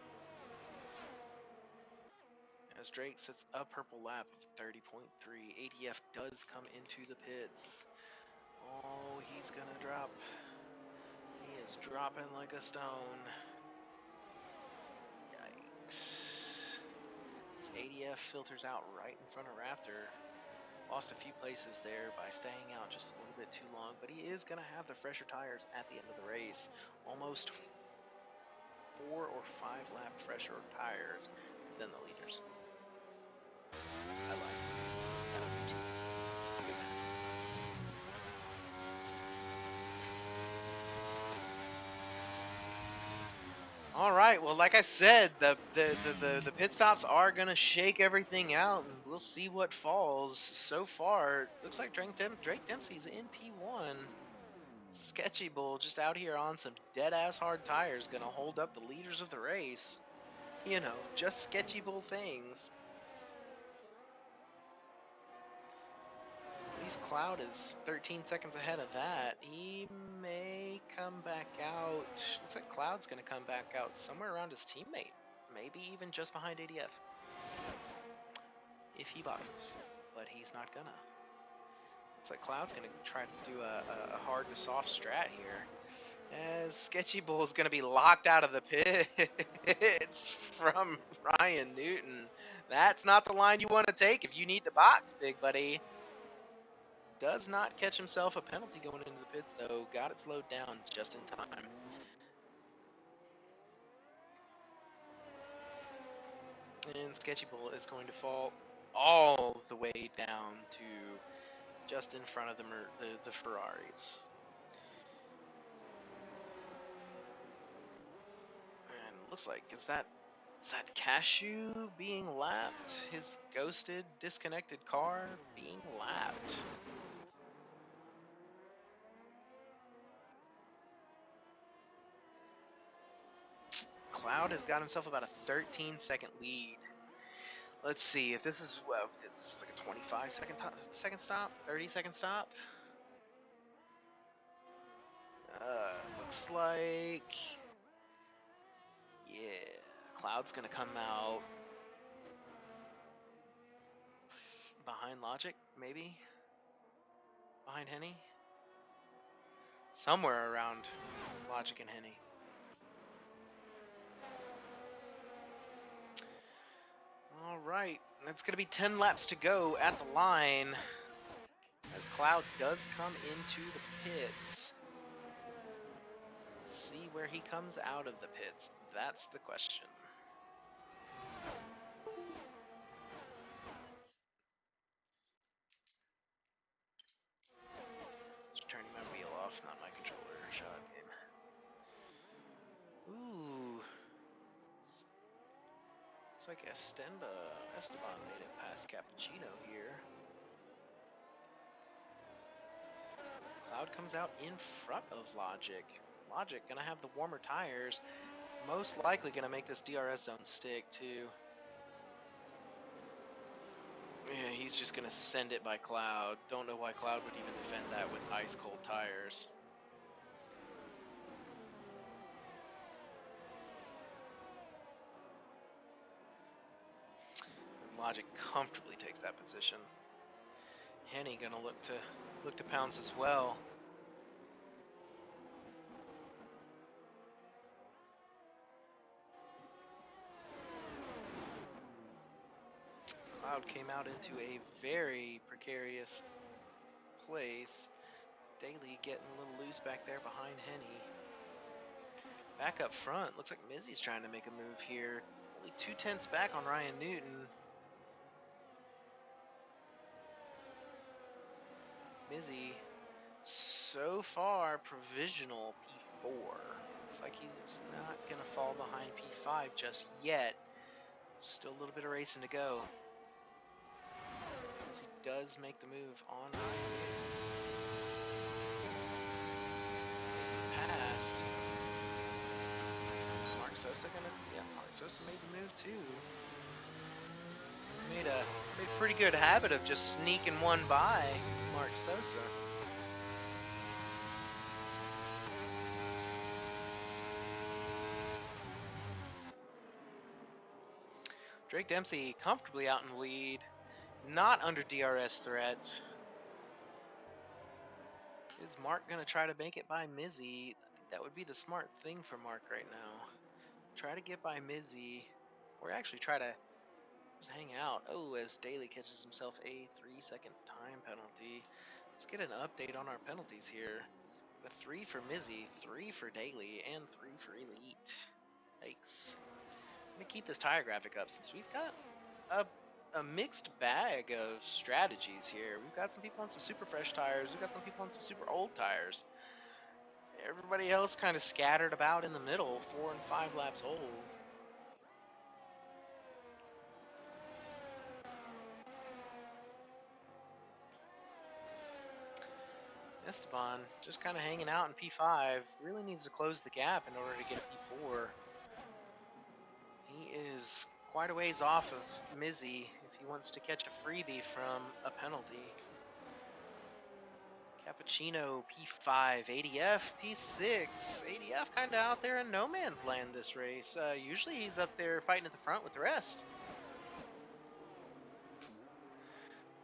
As Drake sets a purple lap of 30.3, ADF does come into the pits. Oh, he's gonna drop. He is dropping like a stone. Yikes. This ADF filters out right in front of Raptor. Lost a few places there by staying out just a little bit too long, but he is going to have the fresher tires at the end of the race. Almost 4 or 5 lap fresher tires than the leaders. I like it. All right. Well, like I said, the pit stops are gonna shake everything out, and we'll see what falls. So far, looks like Drake Dempsey's in P1. Sketchy Bull just out here on some dead ass hard tires, gonna hold up the leaders of the race. You know, just Sketchy Bull things. At least Cloud is 13 seconds ahead of that. He may come back out. Looks like Cloud's going to come back out somewhere around his teammate. Maybe even just behind ADF. If he boxes. But he's not gonna. Looks like Cloud's going to try to do a hard to soft strat here. As Sketchy Bull is going to be locked out of the pits from Ryan Newton. That's not the line you want to take if you need to box, big buddy. Does not catch himself a penalty going into the pits, though. Got it slowed down just in time. And Sketchy Bull is going to fall all the way down to just in front of the Ferraris. And it looks like, is that Cashew being lapped? His ghosted, disconnected car being lapped. Cloud has got himself about a 13-second lead. Let's see if this is, well, it's like a 25-second stop, 30-second stop. Looks like, yeah, Cloud's gonna come out behind Logic, maybe? Behind Henny? Somewhere around Logic and Henny. All right, that's gonna be 10 laps to go at the line as Cloud does come into the pits. See where he comes out of the pits. That's the question. Just turning my wheel off, not my controller. Shut up, game. Ooh. Looks like Esteban made it past Cappuccino here. Cloud comes out in front of Logic. Logic gonna have the warmer tires. Most likely gonna make this DRS zone stick too. Yeah, he's just gonna send it by Cloud. Don't know why Cloud would even defend that with ice cold tires. Logic comfortably takes that position. Henny gonna look to pounce as well. Cloud came out into a very precarious place. Daly getting a little loose back there behind Henny. Back up front, looks like Mizzy's trying to make a move here. Only 2/10 back on Ryan Newton. Mizzy, so far, provisional P4. Looks like he's not going to fall behind P5 just yet. Still a little bit of racing to go. As he does make the move on IE. Makes it past. Is Mark Sosa going to... Yeah, Mark Sosa made the move too. Made a pretty good habit of just sneaking one by Mark Sosa. Drake Dempsey comfortably out in the lead, not under DRS threat. Is Mark going to try to make it by Mizzy? I think that would be the smart thing for Mark right now. Try to get by Mizzy, or actually try to just hang out. Oh, as Daly catches himself a 3-second time penalty. Let's get an update on our penalties here. A 3 for Mizzy, 3 for Daly, and 3 for Elite. Yikes. I'm going to keep this tire graphic up since we've got a mixed bag of strategies here. We've got some people on some super fresh tires. We've got some people on some super old tires. Everybody else kind of scattered about in the middle, 4 and 5 laps old. Esteban just kind of hanging out in P5. Really needs to close the gap in order to get a P4. He is quite a ways off of Mizzy if he wants to catch a freebie from a penalty. Cappuccino P5, ADF P6. ADF kind of out there in no man's land this race. Usually he's up there fighting at the front with the rest.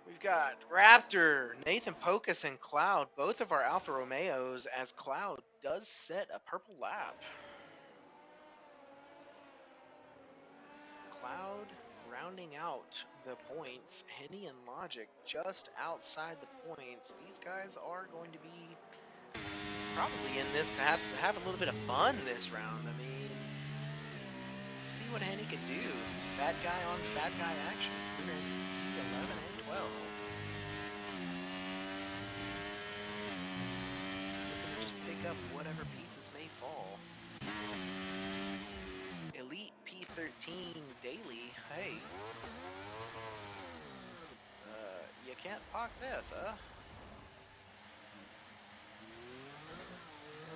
We've got Raptor, Nathan Pocus, and Cloud, both of our Alfa Romeos, as Cloud does set a purple lap. Cloud rounding out the points. Henny and Logic just outside the points. These guys are going to be probably in this to have a little bit of fun this round. I mean, see what Henny can do. Fat guy on fat guy action. We're in 11 and 12. Looking to just pick up whatever pieces may fall. Elite P13 Daily. Hey. You can't park this, huh?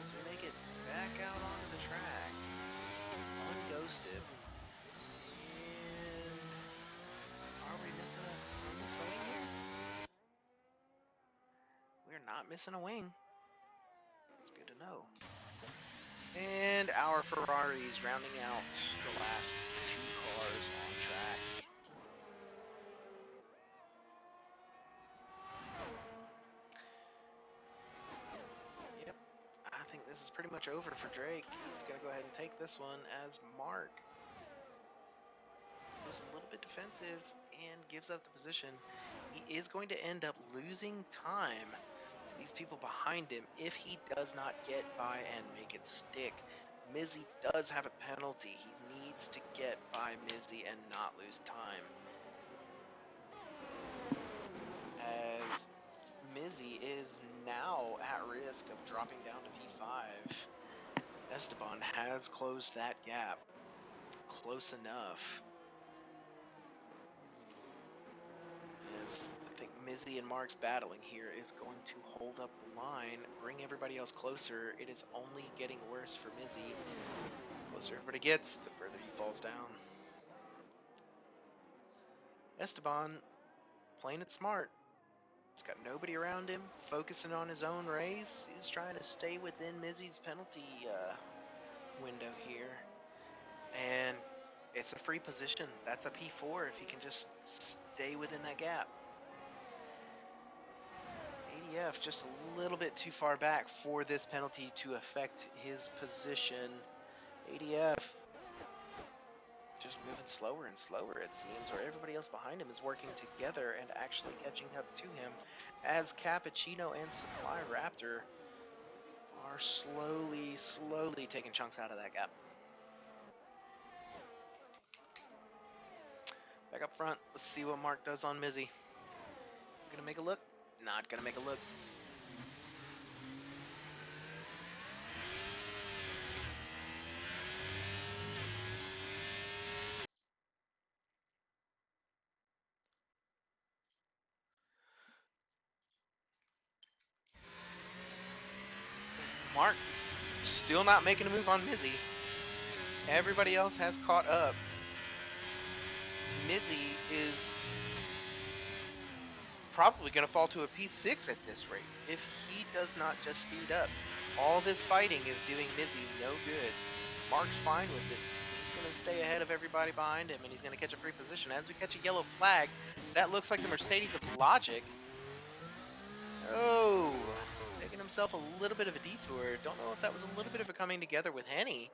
As we make it back out onto the track. Unghosted. And are we missing a wing here? We're not missing a wing. It's good to know. And our Ferraris rounding out the last 2 cars on track. Yep, I think this is pretty much over for Drake. He's going to go ahead and take this one as Mark was a little bit defensive and gives up the position. He is going to end up losing time to these people behind him if he does not get by and make it stick. Mizzy does have a penalty. He needs to get by Mizzy and not lose time. As Mizzy is now at risk of dropping down to P5. Esteban has closed that gap. Close enough. As I think Mizzy and Mark's battling here is going to hold up the line, bring everybody else closer. It is only getting worse for Mizzy. The closer everybody gets, the further he falls down. Esteban playing it smart. He's got nobody around him, focusing on his own race. He's trying to stay within Mizzy's penalty window here. And it's a free position. That's a P4 if he can just stay within that gap. ADF just a little bit too far back for this penalty to affect his position. ADF just moving slower and slower, it seems, or everybody else behind him is working together and actually catching up to him, as Cappuccino and Supply Raptor are slowly taking chunks out of that gap. Back up front, let's see what Mark does on Mizzy. Gonna make a look? Not gonna make a look. Mark still not making a move on Mizzy. Everybody else has caught up. Mizzy is probably going to fall to a P6 at this rate if he does not just speed up. All this fighting is doing Mizzy no good. Mark's fine with it. He's going to stay ahead of everybody behind him, and he's going to catch a free position. As we catch a yellow flag, that looks like the Mercedes of Logic. Oh, taking himself a little bit of a detour. Don't know if that was a little bit of a coming together with Henny.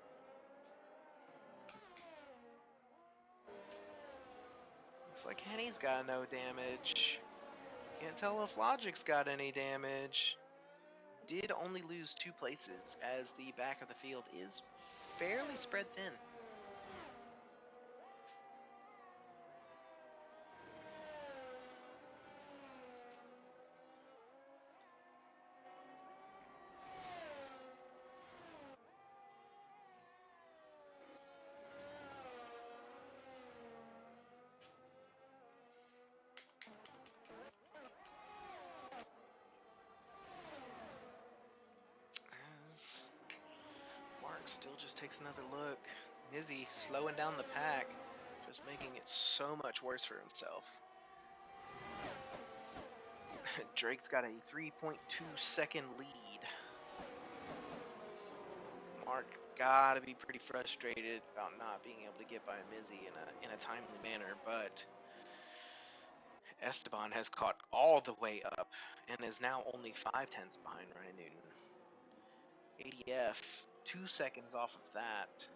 Looks like Henny's got no damage. Can't tell if Logic's got any damage. Did only lose 2 places as the back of the field is fairly spread thin. As Mark still just takes another look. Mizzy slowing down the pack, just making it so much worse for himself. Drake's got a 3.2 second lead. Mark gotta be pretty frustrated about not being able to get by Mizzy in a timely manner, but Esteban has caught all the way up and is now only 5/10 behind Ryan Newton. ADF 2 seconds off of that.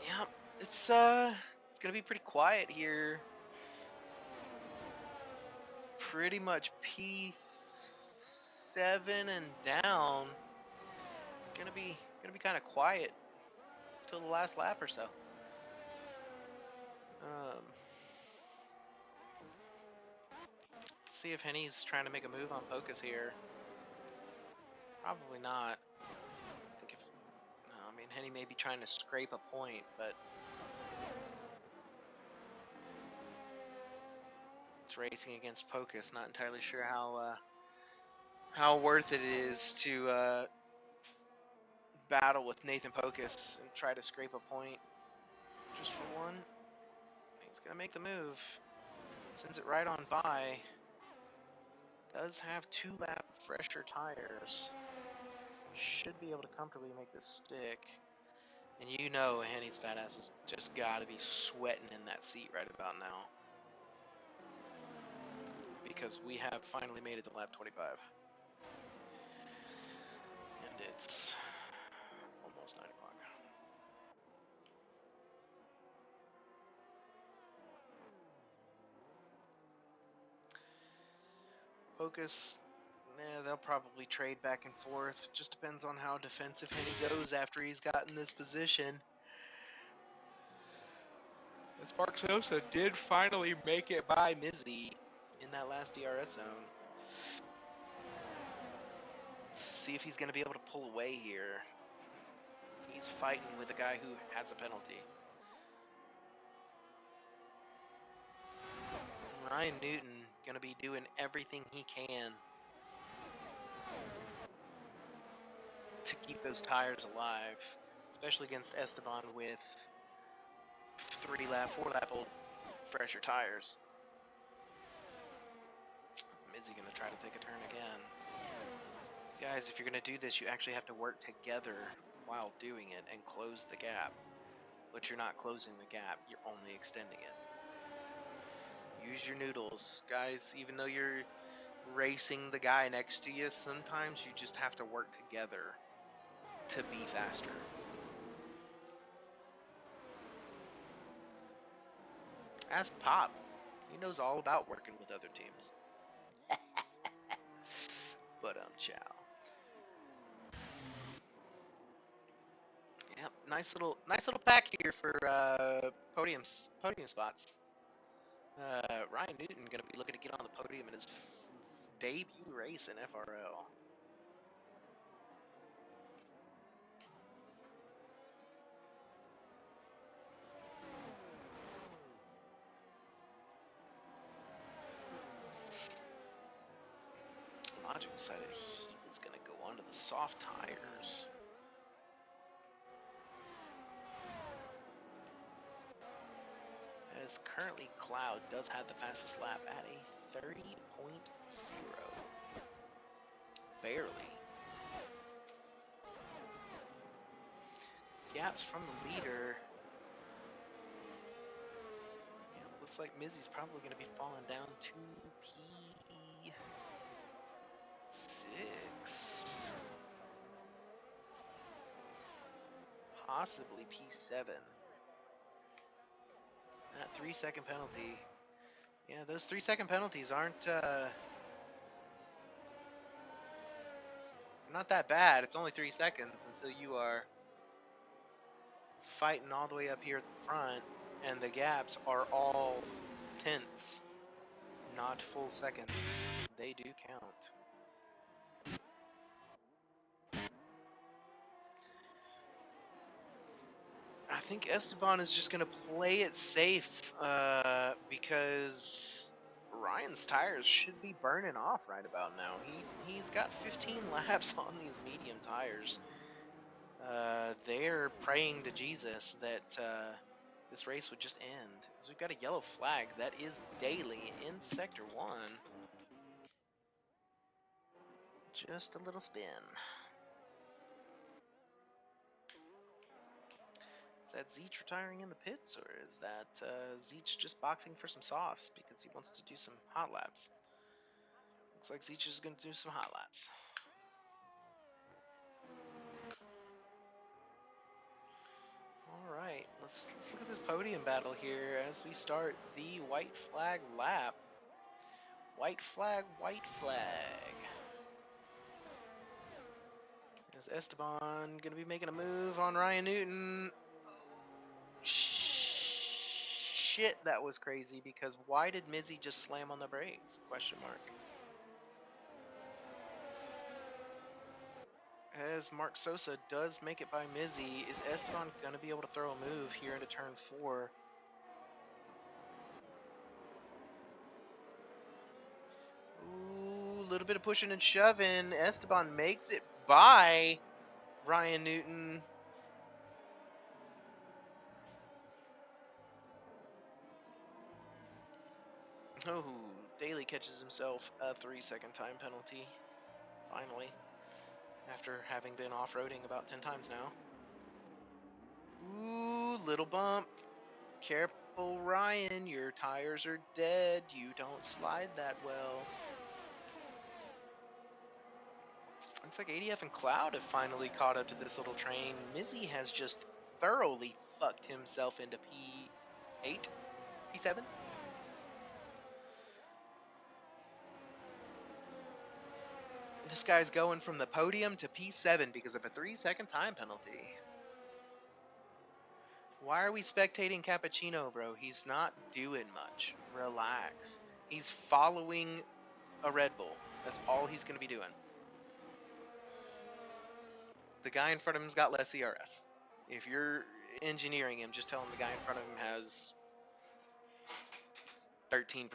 Yeah, it's gonna be pretty quiet here. Pretty much P7 and down. Gonna be kind of quiet till the last lap or so. See if Henny's trying to make a move on Pocus here. Probably not. I think if no, I mean Henny may be trying to scrape a point, but it's racing against Pocus. Not entirely sure how worth it is to battle with Nathan Pocus and try to scrape a point just for one. He's gonna make the move. Sends it right on by. Does have 2 lap fresher tires. Should be able to comfortably make this stick. And you know Henny's fat ass has just got to be sweating in that seat right about now. Because we have finally made it to lap 25. And it's almost 9 o'clock. Focus, they'll probably trade back and forth. Just depends on how defensive Henny goes after he's gotten this position. As Mark Sosa did finally make it by Mizzy in that last DRS zone. See if he's going to be able to pull away here. He's fighting with a guy who has a penalty. Ryan Newton going to be doing everything he can to keep those tires alive, especially against Esteban with 4-lap old fresher tires. Mizzy going to try to take a turn again. Guys, if you're going to do this, you actually have to work together while doing it and close the gap. But you're not closing the gap, you're only extending it. Use your noodles. Guys, even though you're racing the guy next to you, sometimes you just have to work together to be faster. Ask Pop. He knows all about working with other teams. But chow. Yep, nice little pack here for podium spots. Ryan Newton gonna be looking to get on the podium in his debut race in FRL. Logic decided he was going to go onto the soft tires. As currently Cloud does have the fastest lap at a 30.0. Barely. Gaps from the leader. Yeah, looks like Mizzy's probably going to be falling down to P6. Possibly P7. That 3-second penalty. Yeah, those 3-second penalties aren't not that bad. It's only 3 seconds until you are fighting all the way up here at the front, and the gaps are all tenths, not full seconds. They do count. I think Esteban is just going to play it safe because Ryan's tires should be burning off right about now. He's got 15 laps on these medium tires. They're praying to Jesus that this race would just end. Because we've got a yellow flag that is daily in Sector 1. Just a little spin. Is that Zeech retiring in the pits, or is that Zeech just boxing for some softs because he wants to do some hot laps? Looks like Zeech is going to do some hot laps. All right, let's look at this podium battle here as we start the white flag lap. White flag, white flag. Is Esteban going to be making a move on Ryan Newton? Oh, shit, that was crazy, because why did Mizzy just slam on the brakes? Question mark. As Mark Sosa does make it by Mizzy, is Esteban going to be able to throw a move here into turn 4? Ooh, a little bit of pushing and shoving. Esteban makes it by Ryan Newton. Oh, Daly catches himself a 3-second time penalty. Finally. After having been off-roading about 10 times now. Ooh, little bump. Careful, Ryan. Your tires are dead. You don't slide that well. Looks like ADF and Cloud have finally caught up to this little train. Mizzy has just thoroughly fucked himself into P8? P7? This guy's going from the podium to P7 because of a 3-second time penalty. Why are we spectating Cappuccino, bro? He's not doing much. Relax. He's following a Red Bull. That's all he's going to be doing. The guy in front of him's got less CRS. If you're engineering him, just tell him the guy in front of him has 13%.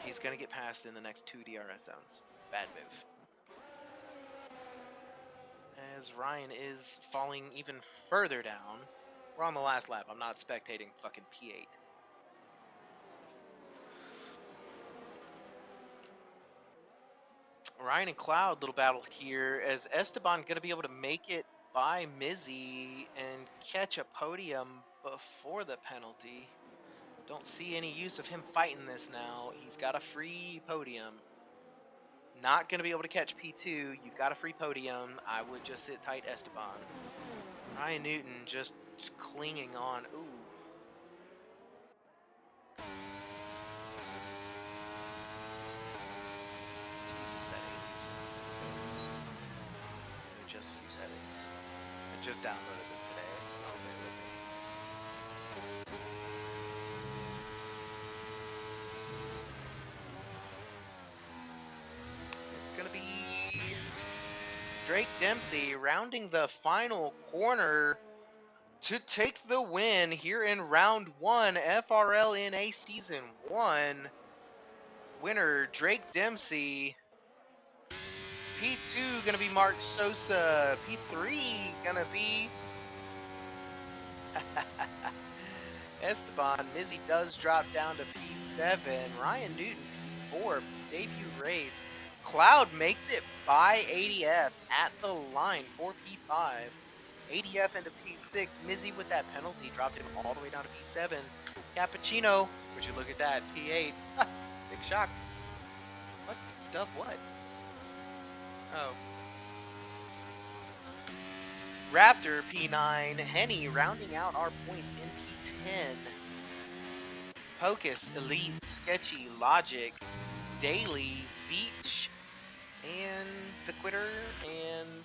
He's going to get passed in the next 2 DRS zones. Bad move. As Ryan is falling even further down. We're on the last lap. I'm not spectating fucking P8. Ryan and Cloud, little battle here. As Esteban going to be able to make it by Mizzy and catch a podium before the penalty. Don't see any use of him fighting this now. He's got a free podium. Not going to be able to catch P2. You've got a free podium. I would just sit tight, Esteban. Ryan Newton just clinging on. Ooh. Jesus, that 80s. Just a few settings. I just downloaded this today. Oh, bear with me. Drake Dempsey rounding the final corner to take the win here in round 1, FRL-NA Season 1. Winner, Drake Dempsey. P2 gonna be Mark Sosa. P3 gonna be Esteban. Mizzy does drop down to P7. Ryan Newton, P4, debut race. Cloud makes it by ADF at the line for P5. ADF into P6. Mizzy with that penalty dropped him all the way down to P7. Cappuccino, would you look at that? P8. Big shock. What? Dove what? Oh. Raptor P9. Henny rounding out our points in P10. Pocus, Elite, Sketchy, Logic, Daily, Zeech, and the Quitter, and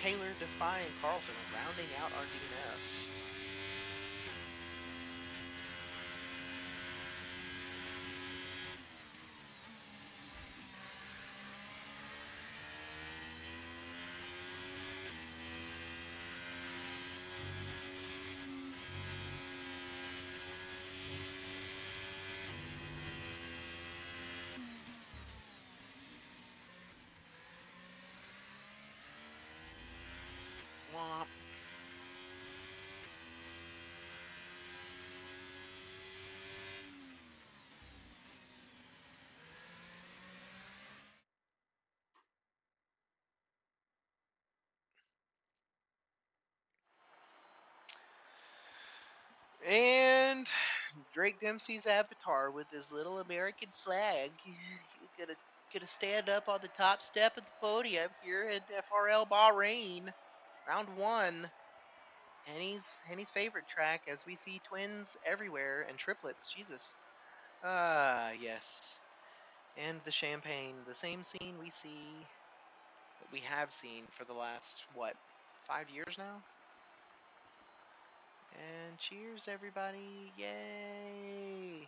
Taylor, Defy, and Carlson rounding out our DNFs. Womp. And Drake Dempsey's avatar with his little American flag. You gotta stand up on the top step of the podium here at FRL Bahrain, round 1. Henny's favorite track, as we see twins everywhere and triplets. Jesus. Yes. And the champagne, the same scene we have seen for the last, what, 5 years now? And cheers, everybody. Yay.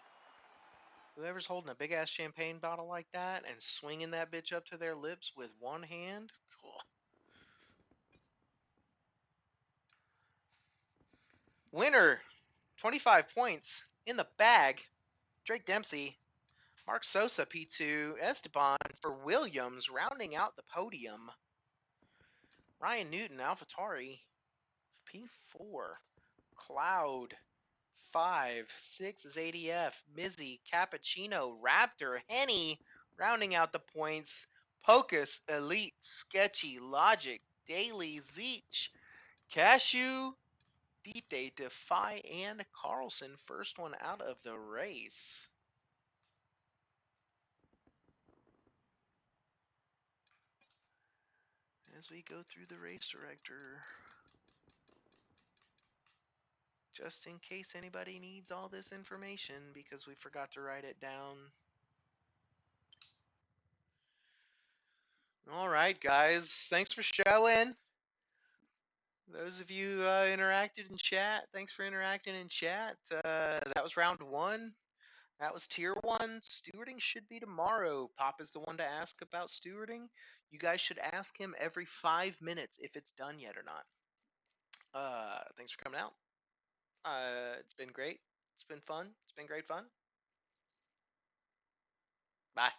Whoever's holding a big-ass champagne bottle like that and swinging that bitch up to their lips with one hand. Cool. Winner, 25 points in the bag. Drake Dempsey. Mark Sosa, P2. Esteban for Williams, rounding out the podium. Ryan Newton, AlphaTauri, P4. Cloud, 5. 6 is ADF. Mizzy, Cappuccino, Raptor, Henny, rounding out the points. Pocus, Elite, Sketchy, Logic, Daily, Zeech, Cashew, Deep Day, Defy, and Carlson. First one out of the race. As we go through the race director, just in case anybody needs all this information because we forgot to write it down. All right, guys. Thanks for showing. Those of you interacted in chat, thanks for interacting in chat. That was round 1. That was tier 1. Stewarding should be tomorrow. Pop is the one to ask about stewarding. You guys should ask him every 5 minutes if it's done yet or not. Thanks for coming out. It's been great. It's been fun. It's been great fun. Bye.